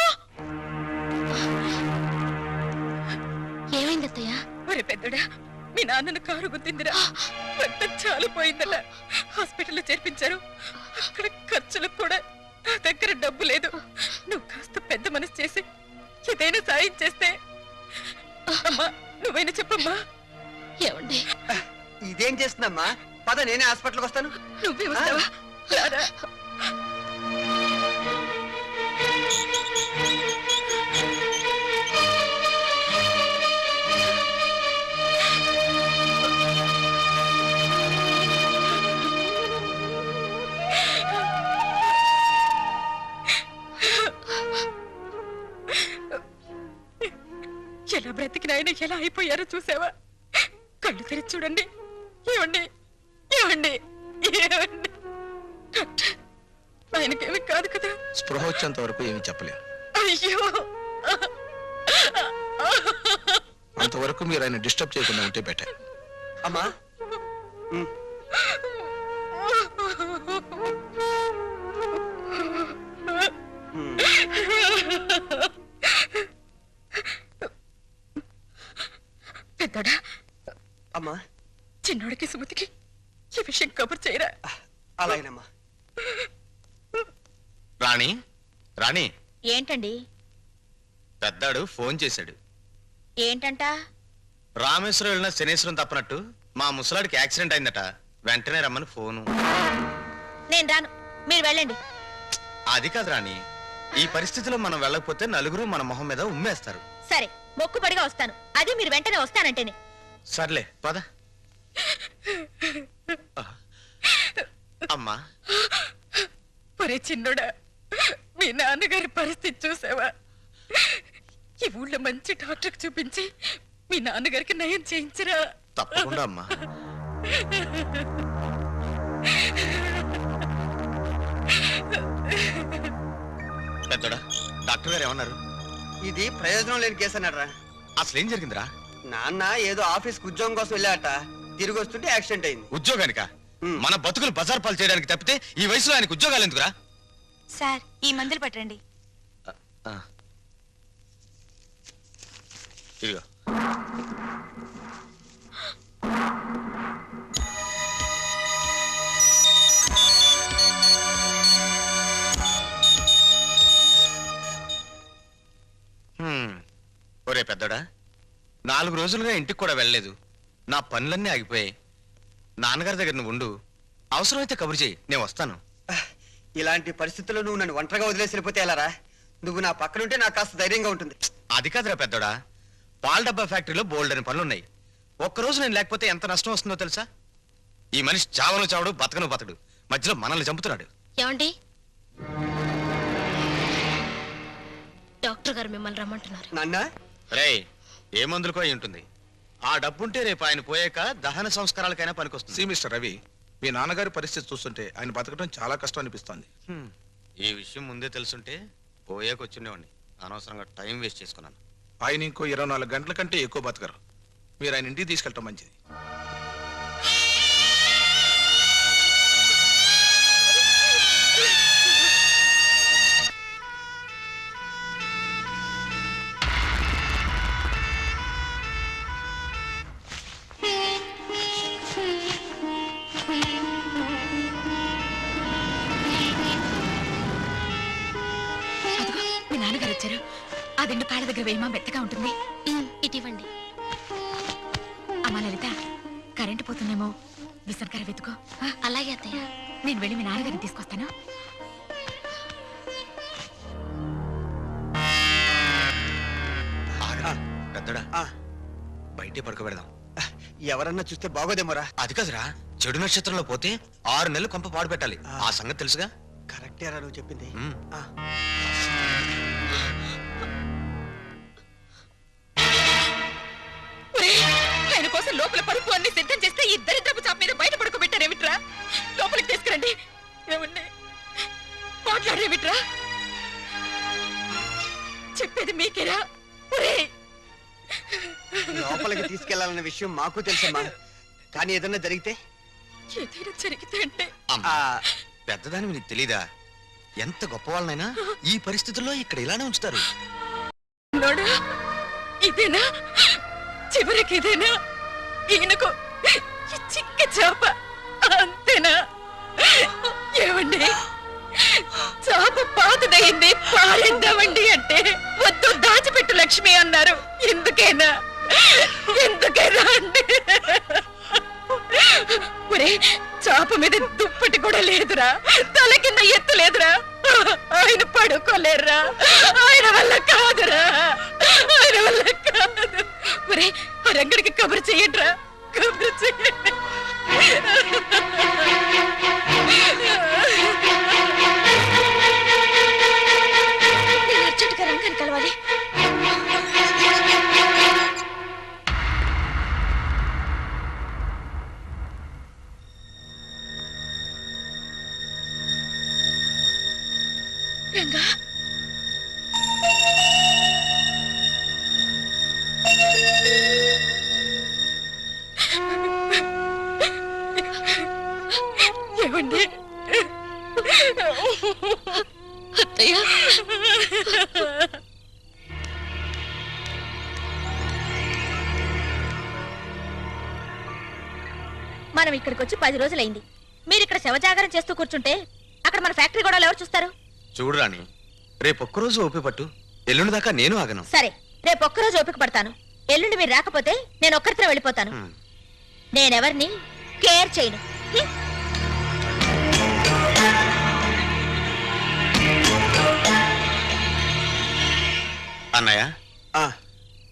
ఏమైంది అత్తయ్య? ఒరే పెద్దోడా, మీ నాన్నను కారు గుద్దిందిరా. రక్తం చాలిపోయిందట. హాస్పిటల్లో చేర్పించారు. అక్కడ ఖర్చులకు కూడా నా దగ్గర డబ్బు లేదు. నువ్వు కాస్త పెద్ద మనసు చేసి ఏదైనా సాయం చేస్తే. అమ్మా, నువ్వైనా చెప్పమ్మా. ఏమండి, ఇదేం చేస్తుందమ్మా? పద, నేనే హాస్పిటల్కి వస్తాను. నువ్వే వస్తావా? రారా. ఎలా బ్రతికిన ఆయన ఎలా అయిపోయారో చూసావా? కళ్ళు తెరిచి చూడండి. ఏమండి, ఏమండి, ఏమండి? డాక్టర్, ఆయనకేమి కాదు కదా? స్పృహ వచ్చేంత వరకు ఏమీ చెప్పలేము. అయ్యో, అంతవరకు మీరు ఆయన డిస్టర్బ్ చేయకుండా ఉంటే బెటర్. అమ్మా, పెద్దోడా, అమ్మా, చిన్నోడికి సుమతికి ఈ విషయం కబుర్ చేయరా? అలాగేనమ్మా. రాణి, రాణి, ఏంటండి? పెద్దాడు ఫోన్ చేశాడు. ఏంటంట? రామేశ్వరం వెళ్ళిన శనేశ్వరం తప్పనట్టు మా ముసలాడికి యాక్సిడెంట్ అయిందట. వెంటనే రమ్మని ఫోను. నేను రాను, మీరు వెళ్ళండి. అది కాదు రాణి, ఈ పరిస్థితిలో మనం వెళ్ళకపోతే నలుగురు మన మొహం మీద ఉమ్మేస్తారు. సరే మొక్కుబడిగా వస్తాను, అది మీరు వెంటనే వస్తానంటేనే. సర్లే పద. అమ్మా ఒరే చిన్నోడా, మీ నాన్నగారి పరిస్థితి చూసావా? ఈ ఊళ్ళో మంచి డాక్టర్కి చూపించి మీ నాన్నగారికి నయం చేయించరా. తప్పకుండా అమ్మా. పెద్దోడా, డాక్టర్ గారు ఏమన్నారు? ఇది ప్రయోజనం లేని కేసు అన్నాడు రా. అసలు ఏం జరిగిందిరా? నాన్న ఏదో ఆఫీస్కి ఉద్యోగం కోసం వెళ్ళాట, తిరిగి వస్తుంటే యాక్సిడెంట్ అయింది. ఉద్యోగానికా? మన బతుకులు బజార్ పాలు చేయడానికి తప్పితే ఈ వయసులో ఆయనకు ఉద్యోగాలు ఎందుకురా? సార్ ఈ మందులు పట్టండి. ఇదిగో. ఒరే పెద్దోడా, 4 రోజులుగా ఇంటికి కూడా వెళ్ళలేదు. నా పనులన్నీ ఆగిపోయాయి. నాన్నగారి దగ్గర నువ్వు ఉండు, అవసరమైతే కబురు చేయి, నేను వస్తాను. ఇలాంటి పరిస్థితుల్లో నువ్వు నన్ను ఒంటరిగా వదిలేసి వెళ్ళిపోతే ఎలారా? నువ్వు నా పక్కనుంటే నాకు కాస్త ధైర్యంగా ఉంటుంది. అది కాదురా పెద్దోడా, పాల డబ్బా ఫ్యాక్టరీలో బోల్డ్ అని పనులున్నాయి. ఒక్కరోజు నేను లేకపోతే ఎంత నష్టం వస్తుందో తెలుసా? ఈ మనిషి చావను చావడు, బతకను బతడు, మధ్యలో మనల్ని చంపుతున్నాడు. ఏమండి, డాక్టర్ గారు మిమ్మల్ని రమ్మంటున్నారు. నాన్న రేయ్, ఏ మందులకో అయి ఉంటుంది. ఆ డబ్బుంటే రేపు ఆయన పోయాక దహన సంస్కారాలకైనా పనికొస్తుంది. మిస్టర్ రవి, మీ నాన్నగారి పరిస్థితి చూస్తుంటే ఆయన బతకడం చాలా కష్టం అనిపిస్తోంది. ఈ విషయం ముందే తెలుసుంటే పోయాక వచ్చిండేవాడిని. అనవసరంగా టైం వేస్ట్ చేసుకున్నాను. ఆయన ఇంకో 24 గంటల కంటే ఎక్కువ బతకరు. మీరు ఆయన ఇంటికి తీసుకెళ్ళటం మంచిది. మీ నాన్నగారు వచ్చారు. ఆ దిండు కాళ్ళ దగ్గర వేయమా, మెత్తగా ఉంటుంది. ఇటివ్వండి. అమ్మా లలిత, కరెంటు పోతుందేమో, విసర్కర వెతుకో. అలాగే అత్తయ్య. నేను వెళ్ళి మీ నాన్నగారిని తీసుకొస్తాను. పెద్దడా, బయటే పడుకోబెడదాం. ఎవరన్నా చూస్తే బాగోదేమోరా. అది కాదురా, చెడు నక్షత్రంలో పోతే 6 నెలలు కొంప పాడు పెట్టాలి. ఆ సంగతి తెలుసుగా? కరెక్టేరా నువ్వు చెప్పింది. ఆయన కోసం లోపల పరుపు అన్ని సిద్ధం చేస్తే ఈ దరిద్రపు చాప మీద బయట పడుకోబెట్టారేమిట్రా? లోపలికి తీసుకురండి. ఏమన్నా మాట్లాడేమిట్రా? చెప్పేది మీకేరా? లోపలికి తీసుకెళ్లాలన్న విషయం మాకు తెలుసమ్మా, కానీ ఏదన్నా జరిగితే? ఏదైనా జరిగితే అంటే పెద్దదాని నీకు తెలీదా? ఎంత గొప్ప వాళ్ళనైనా ఈ పరిస్థితుల్లో ఇక్కడ ఇలానే ఉంచుతారు. ఇదేనా చివరికి? ఇదేనా ఈయనకు చిక్క చాప అంతేనా? ఏమండి, చాప పాతదయింది పారేద్దామండి అంటే వద్దు, దాచిపెట్టు లక్ష్మి అన్నారు. ఎందుకైనా అండి? ఒరే, చాప మీద దుప్పటి కూడా లేదురా, తల కింద ఎత్తు లేదురా. ఆయన పడుకోలేరురా, ఆయన వల్ల కాదురా, ఆయన వల్ల కాదు. ఒరే, ఆ రంగడికి కబురు చెయ్యండిరా, కబురు చెయ్యండి. నేను అర్జెంటుగా రంగాన్ని కలవాలి. రంగా, ఏమండి? అత్తయ్య, మనం ఇక్కడికి వచ్చి 10 రోజులైంది. మీరు ఇక్కడ శవజాగరం చేస్తూ కూర్చుంటే అక్కడ మన ఫ్యాక్టరీ గొడవలు ఎవరు చూస్తారు? చూడు రాణి, రేపు ఒక్కరోజు ఓపి పట్టు, ఎల్లుండి దాకా నేను ఆగను. సరే, రేపు ఒక్కరోజు ఓపిక పడతాను. ఎల్లుండి మీరు రాకపోతే నేను ఒక్కరితో వెళ్ళిపోతాను. నేనెవరిని కేర్ చేయను. అన్నయ్య ఆ,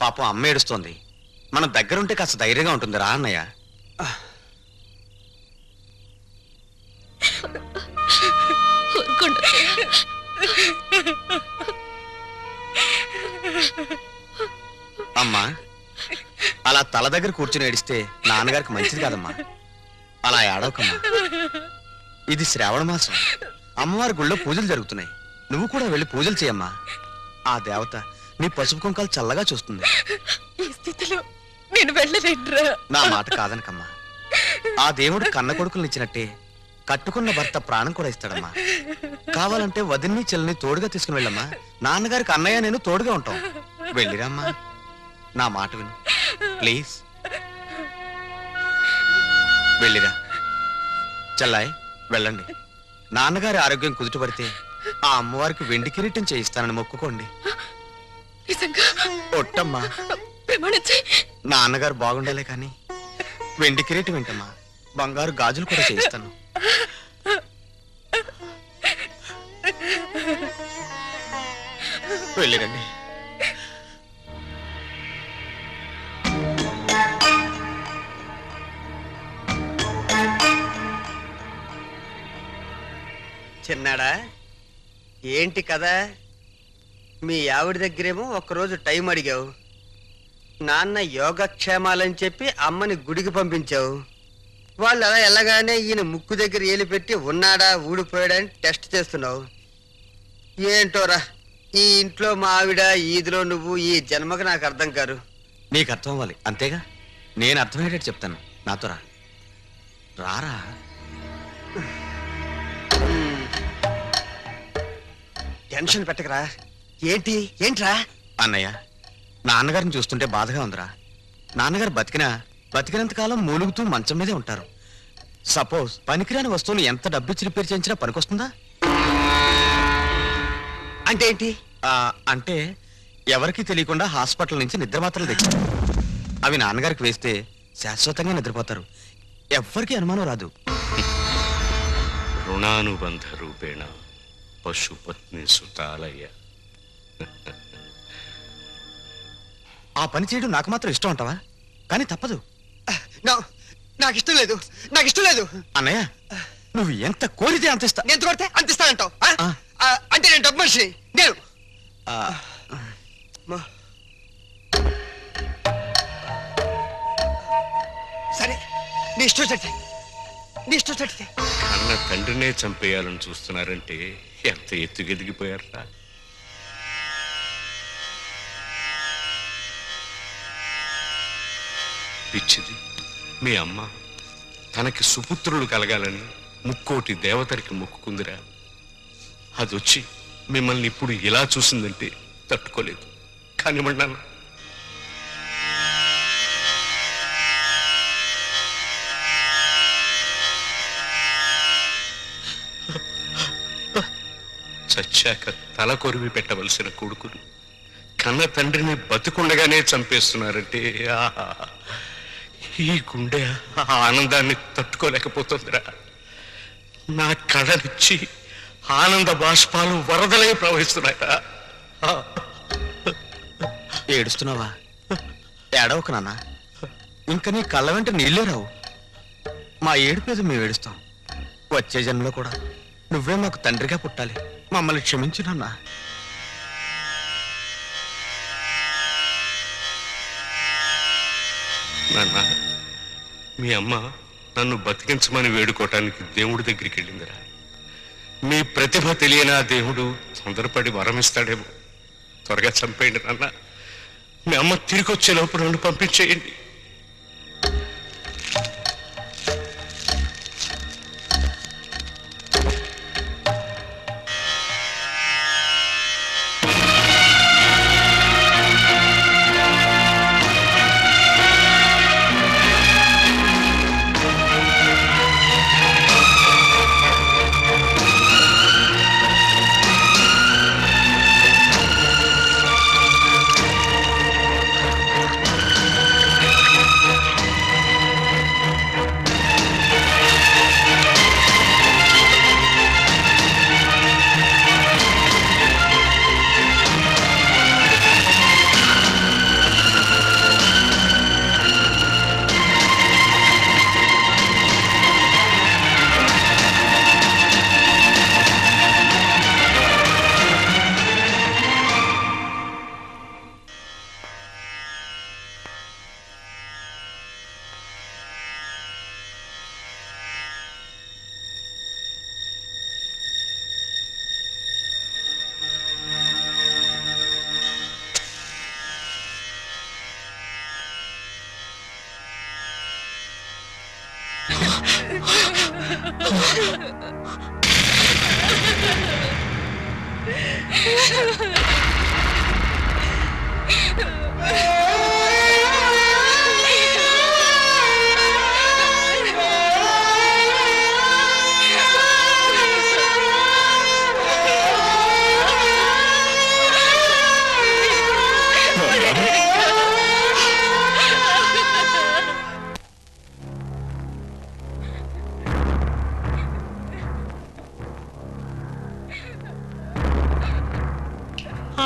పాపం అమ్మ ఏడుస్తోంది. మనం దగ్గరుంటే కాస్త ధైర్యంగా ఉంటుంది రా అన్నయ్య. అమ్మా, అలా తల దగ్గర కూర్చుని ఏడిస్తే నాన్నగారికి మంచిది కాదమ్మా. అలా ఏడవకమ్మా. ఇది శ్రావణ మాసం, అమ్మవారి గుళ్ళో పూజలు జరుగుతున్నాయి. నువ్వు కూడా వెళ్ళి పూజలు చేయమ్మా. ఆ దేవత నీ పసుపు కుంకాలు చల్లగా చూస్తుంది. ఈ స్థితిలో నేను వెళ్ళలేనురా. నా మాట కాదనకమ్మా. ఆ దేవుడు కన్న కొడుకులు ఇచ్చినట్టే కట్టుకున్న భర్త ప్రాణం కూడా ఇస్తాడమ్మా. కావాలంటే వదిన్ని చెల్లిని తోడుగా తీసుకుని వెళ్ళమ్మా. నాన్నగారికి అన్నయ్య నేను తోడుగా ఉంటాం. వెళ్ళిరమ్మా, నా మాట విను ప్లీజ్. వెళ్ళిరా చెల్లాయ్, వెళ్ళండి. నాన్నగారి ఆరోగ్యం కుదుటపడితే ఆ అమ్మవారికి వెండి కిరీటం చేయిస్తానని మొక్కుకోండి. ఒట్టమ్మా, నాన్నగారు బాగుండాలే కానీ వెండి కిరీటం ఏంటమ్మా, బంగారు గాజులు కూడా చేయిస్తాను. వెళ్ళిరండి. చిన్నాడా, ఏంటి కదా? మీ ఆవిడ దగ్గరేమో ఒక్కరోజు టైం అడిగావు. నాన్న యోగక్షేమాలని చెప్పి అమ్మని గుడికి పంపించావు. వాళ్ళు అలా వెళ్ళగానే ఈయన ముక్కు దగ్గర ఏలు పెట్టి ఉన్నాడా ఊడిపోయాడని టెస్ట్ చేస్తున్నావు. ఏంటోరా, ఈ ఇంట్లో మా ఆవిడ, ఈదిలో నువ్వు, ఈ జన్మకు నాకు అర్థం కారు. నీకు అర్థం అవ్వాలి అంతేగా. నేను అర్థమయ్యేటట్టు చెప్తాను. నాతో రా. రారా. టెన్షన్ పెట్టకరా. ఏంట్రా? అన్నయ్య, నాన్నగారిని చూస్తుంటే బాధగా ఉందిరా. నాన్నగారు బతికినంత కాలం మూలుగుతూ మంచం మీదే ఉంటారు. సపోజ్ పనికిరాని వస్తువులు ఎంత డబ్బిచ్చి రిపేర్ చేయించినా పనికొస్తుందా? అంటే ఏంటి? అంటే ఎవరికి తెలియకుండా హాస్పిటల్ నుంచి నిద్ర మాత్రలు తెచ్చి అవి నాన్నగారికి వేస్తే శాశ్వతంగా నిద్రపోతారు. ఎవ్వరికి అనుమానం రాదు. రుణానుబంధ రూపేణ పశుపత్ని సుతాలయ్య. ఆ పని చేయడం నాకు మాత్రం ఇష్టం అంటావా? కానీ తప్పదు. నాకు ఇష్టం లేదు. అన్నయ్య, నువ్వు ఎంత కోరితే అంత ఇస్తా. ఎంత కొడితే అంత ఇస్తానంటావు? అంటే నేను డబ్బు మనిషి. నేను సరే, నీ ఇష్టం చడితే. కన్న తండ్రినే చంపేయాలని చూస్తున్నారంటే ఎంత ఎత్తుగెదిగిపోయారా? పిచ్చిది, మీ అమ్మ తనకి సుపుత్రులు కలగాలని ముక్కోటి దేవతరికి మొక్కుకుందిరా. అదొచ్చి మిమ్మల్ని ఇప్పుడు ఇలా చూసిందంటే తట్టుకోలేదు. కానివ్వండి. చచ్చాక తల కొరివి పెట్టవలసిన కొడుకును కన్న తండ్రిని బతుకుండగానే చంపేస్తున్నారంటే ఈ గుండె ఆనందాన్ని తట్టుకోలేకపోతుందిరా. నా కళ్ళనిచ్చి ఆనంద బాష్పాలు వరదలై ప్రవహిస్తున్నాయా? ఏడుస్తున్నావా? ఏడవకు నాన్న. ఇంకా నీ కళ్ళ వెంట నీళ్ళే రావు. మా ఏడుపు మీద మేము ఏడుస్తాం. వచ్చే జన్మలో కూడా నువ్వే మాకు తండ్రిగా పుట్టాలి. మమ్మల్ని క్షమించు నాన్న. నాన్న, మీ అమ్మ నన్ను బతికించమని వేడుకోవటానికి దేవుడి దగ్గరికి వెళ్ళిందిరా. మీ ప్రతిభ తెలియని ఆ దేవుడు తొందరపడి వరమిస్తాడేమో. త్వరగా చంపేయండి నాన్న. మీ అమ్మ తిరిగి వచ్చే లోపు నన్ను పంపించేయండి.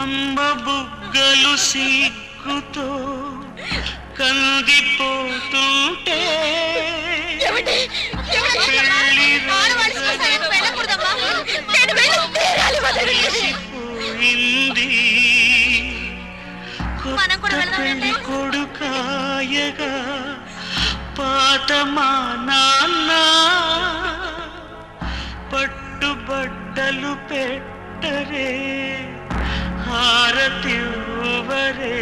అమ్మ బుగ్గలు సిగ్గుతో కందిపోతుంటే పోయింది కొత్త పెళ్లి కొడుకాయగా పాత మా నాన్న పట్టుబట్టలు పెట్టరే హారతివ్వరే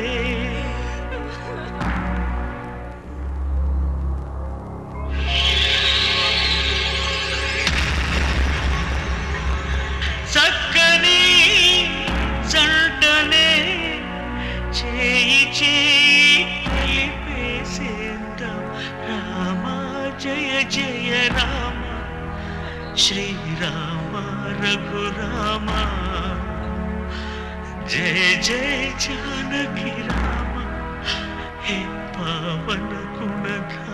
చక్కని జంటనే చేయి చేయి కలిపేసేద్దాం రామ జయ జయ రామ శ్రీరామ రఘురామ జయ జయ జానకి రామ హే పావన గుణధామ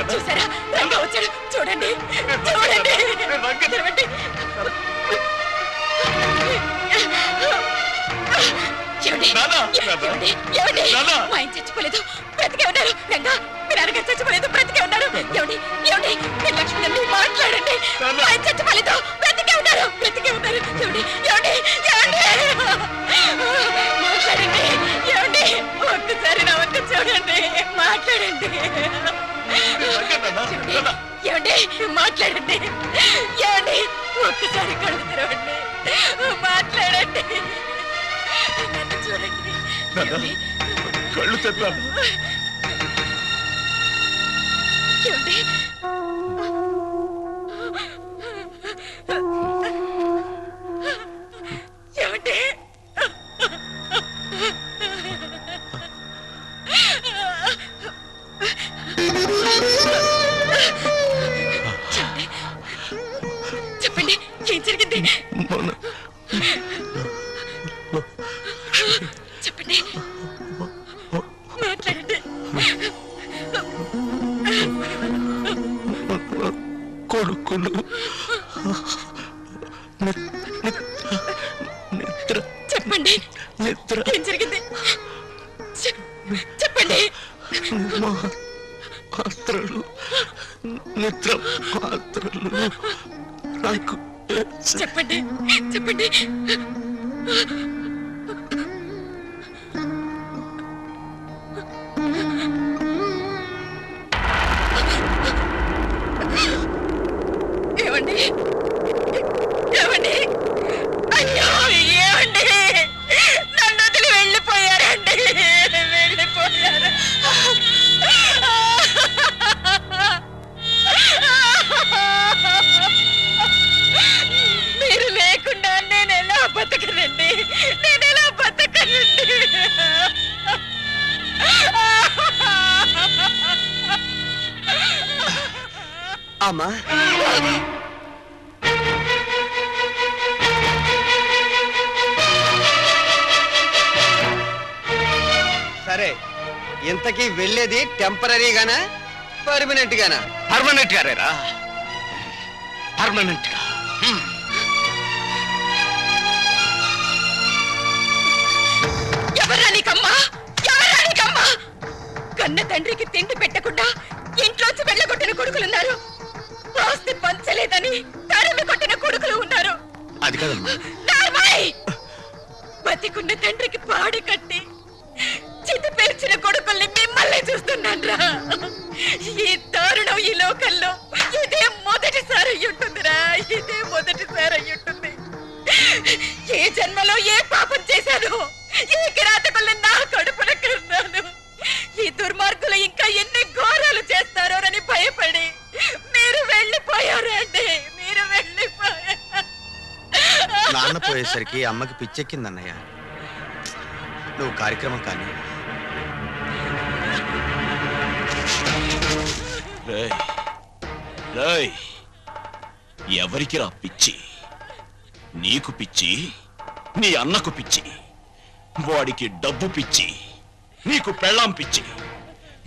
చూసారా రంగా వచ్చాడు చూడండి చూడండి చూడండి మా ఆయన చచ్చిపోలేదు బ్రతికే ఉన్నారు రంగా మీరు అరగా చచ్చిపోలేదు బ్రతికే ఉన్నారు ఏమండి ఏమండి మీరు లక్ష్మి నన్ను మాట్లాడండి మా ఆయన చచ్చిపోలేదు బ్రతికే ఉన్నారు ఏమండి ఏమండి మాట్లాడండి ఏమండి ఒక్కసారి నా వంక చూడండి మాట్లాడండి ఏమండి మాట్లాడండి ఏమండి ఒక్కసారి కళ్ళు తెరవండి మాట్లాడండి నన్ను చూడండి కళ్ళు తెప్పాను ఏమండి ఏమండి చెప్పండి ఏం జరిగింది చెప్పండి మాట్లాడండి చెప్పండి. మాత్రలు నిద్ర మాత్రలు నాకు చెప్పండి చెప్పండి. ఏమండి ఏమండి అయ్యో ఏమండి నన్ను వదిలి వెళ్ళిపోయారండి వెళ్ళిపోయారు. మీరు లేకుండా నేను ఎలా బతకనండి, నేను ఎలా బతకనండి. అమ్మా సరే, ఇంతకీ వెళ్ళేది టెంపరీగానా పర్మనెంట్ గానా? పర్మనెంట్ గారేరా, పర్మనెంట్ గా. ఎవరా నీకమ్మా, ఎవరా నీకమ్మా? కన్న తండ్రికి తిండి పెట్టకుండా ఇంట్లోంచి వెళ్ళగొట్టిన కొడుకులున్నారు, ఆస్తి పంచలేదని తరిమి కొట్టిన కొడుకులు ఉన్నారు. అది కదమ్మా. నార్మల్! బతికున్న తండ్రికి పాడి కట్టి చితి పేర్చిన కొడుకుల్ని మిమ్మల్ని చూస్తున్నాన్రా. ఈ దారుణం ఈ లోకంలో ఇదే మొదటిసారి అయ్యుంటుందిరా, ఇదే మొదటిసారి అయ్యుంటుంది. ఏ జన్మలో ఏ పాపం చేశాను, ఏ కిరాతకుల్ని నా కడుపున కన్నాను, ఈ దుర్మార్గులు ఇంకా ఎన్ని ఘోరాలు చేస్తారోనని భయపడి మీరు వెళ్ళిపోయారండి, మీరు వెళ్ళిపోయారు. నాన్న పోయేసరికి అమ్మకి పిచ్చెక్కిందన్నయ్య. నువ్వు కార్యక్రమం కానీ. ఎవరికి రా పిచ్చి? నీకు పిచ్చి, నీ అన్నకు పిచ్చి, వాడికి డబ్బు పిచ్చి, నీకు పెళ్ళాం పిచ్చి.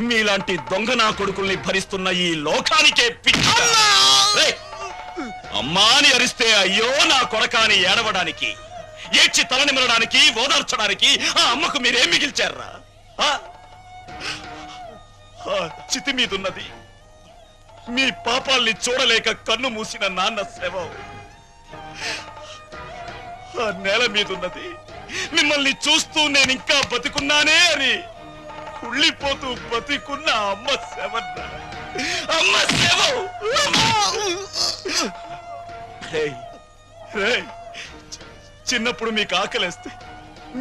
మీలాంటి దొంగ నా కొడుకుల్ని భరిస్తున్న ఈ లోకానికే పిచ్చి. అమ్మా అని అరిస్తే అయ్యో నా కొరకాని ఏడవడానికి, ఏడ్చి తలనిమరడానికి, ఓదార్చడానికి ఆ అమ్మకు మీరేం మిగిల్చారా? చితి మీదున్నది మీ పాపాల్ని చూడలేక కన్ను మూసిన నాన్న శవం. ఆ నేల మీదున్నది మిమ్మల్ని చూస్తూ నేనింకా బతికున్నానే అని కుళ్ళిపోతూ బతికున్న అమ్మ శవం. అమ్మ శవం. చిన్నప్పుడు మీకు ఆకలేస్తే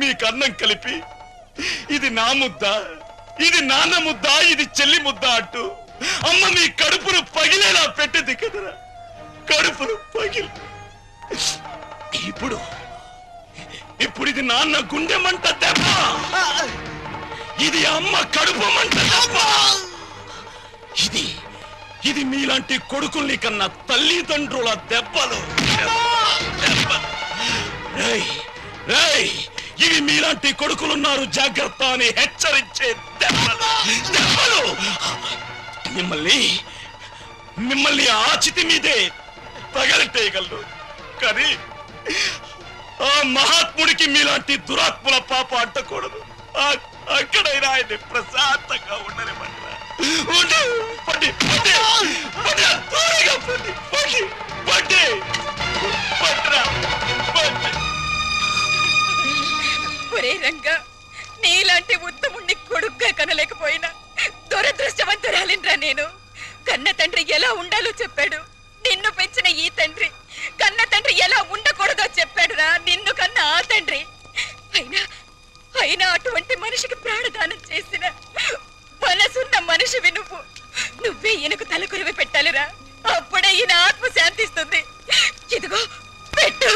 మీకు అన్నం కలిపి ఇది నా ముద్ద, ఇది నాన్న ముద్ద, ఇది చెల్లి ముద్ద అంటూ అమ్మ మీ కడుపును పగిలేలా పెట్టింది కదరా, కడుపును పగిలి. ఇప్పుడు ఇది నాన్న గుండె మంట దెబ్బ, ఇది అమ్మ కడుపు మంట దెబ్బ. ఇది మీలాంటి కొడుకుల్ని కన్నా తల్లిదండ్రుల దెబ్బలు. ఇవి మీలాంటి కొడుకులున్నారు జాగ్రత్త అని హెచ్చరించే దెబ్బలు. మిమ్మల్ని ఆ చితి మీదే తగలెట్టేయగలరు, కానీ ఆ మహాత్ముడికి మీలాంటి దురాత్ముల పాప అంటకూడదు. అక్కడైనా ఆయన్ని ప్రశాంతంగా ఉండనివ్వండి. ఒరే రంగా, నీలాంటి ఉత్తముణ్ణి కొడుగ్గా కనలేకపోయినా దురదృష్టవంతురాలిన్రా నేను. కన్న తండ్రి ఎలా ఉండాలో చెప్పాడు, నిన్ను పెంచిన ఈ తండ్రి కన్న తండ్రి ఎలా ఉండకూడదో చెప్పాడురా నిన్ను కన్న ఆ తండ్రి. అయినా అటువంటి మనిషికి ప్రాణదానం చేసిన మనసున్న మనిషివి నువ్వే ఈయనకు తలకొరివి పెట్టాలిరా, అప్పుడే ఈయన ఆత్మ శాంతిస్తుంది. ఇదిగో పెట్టు.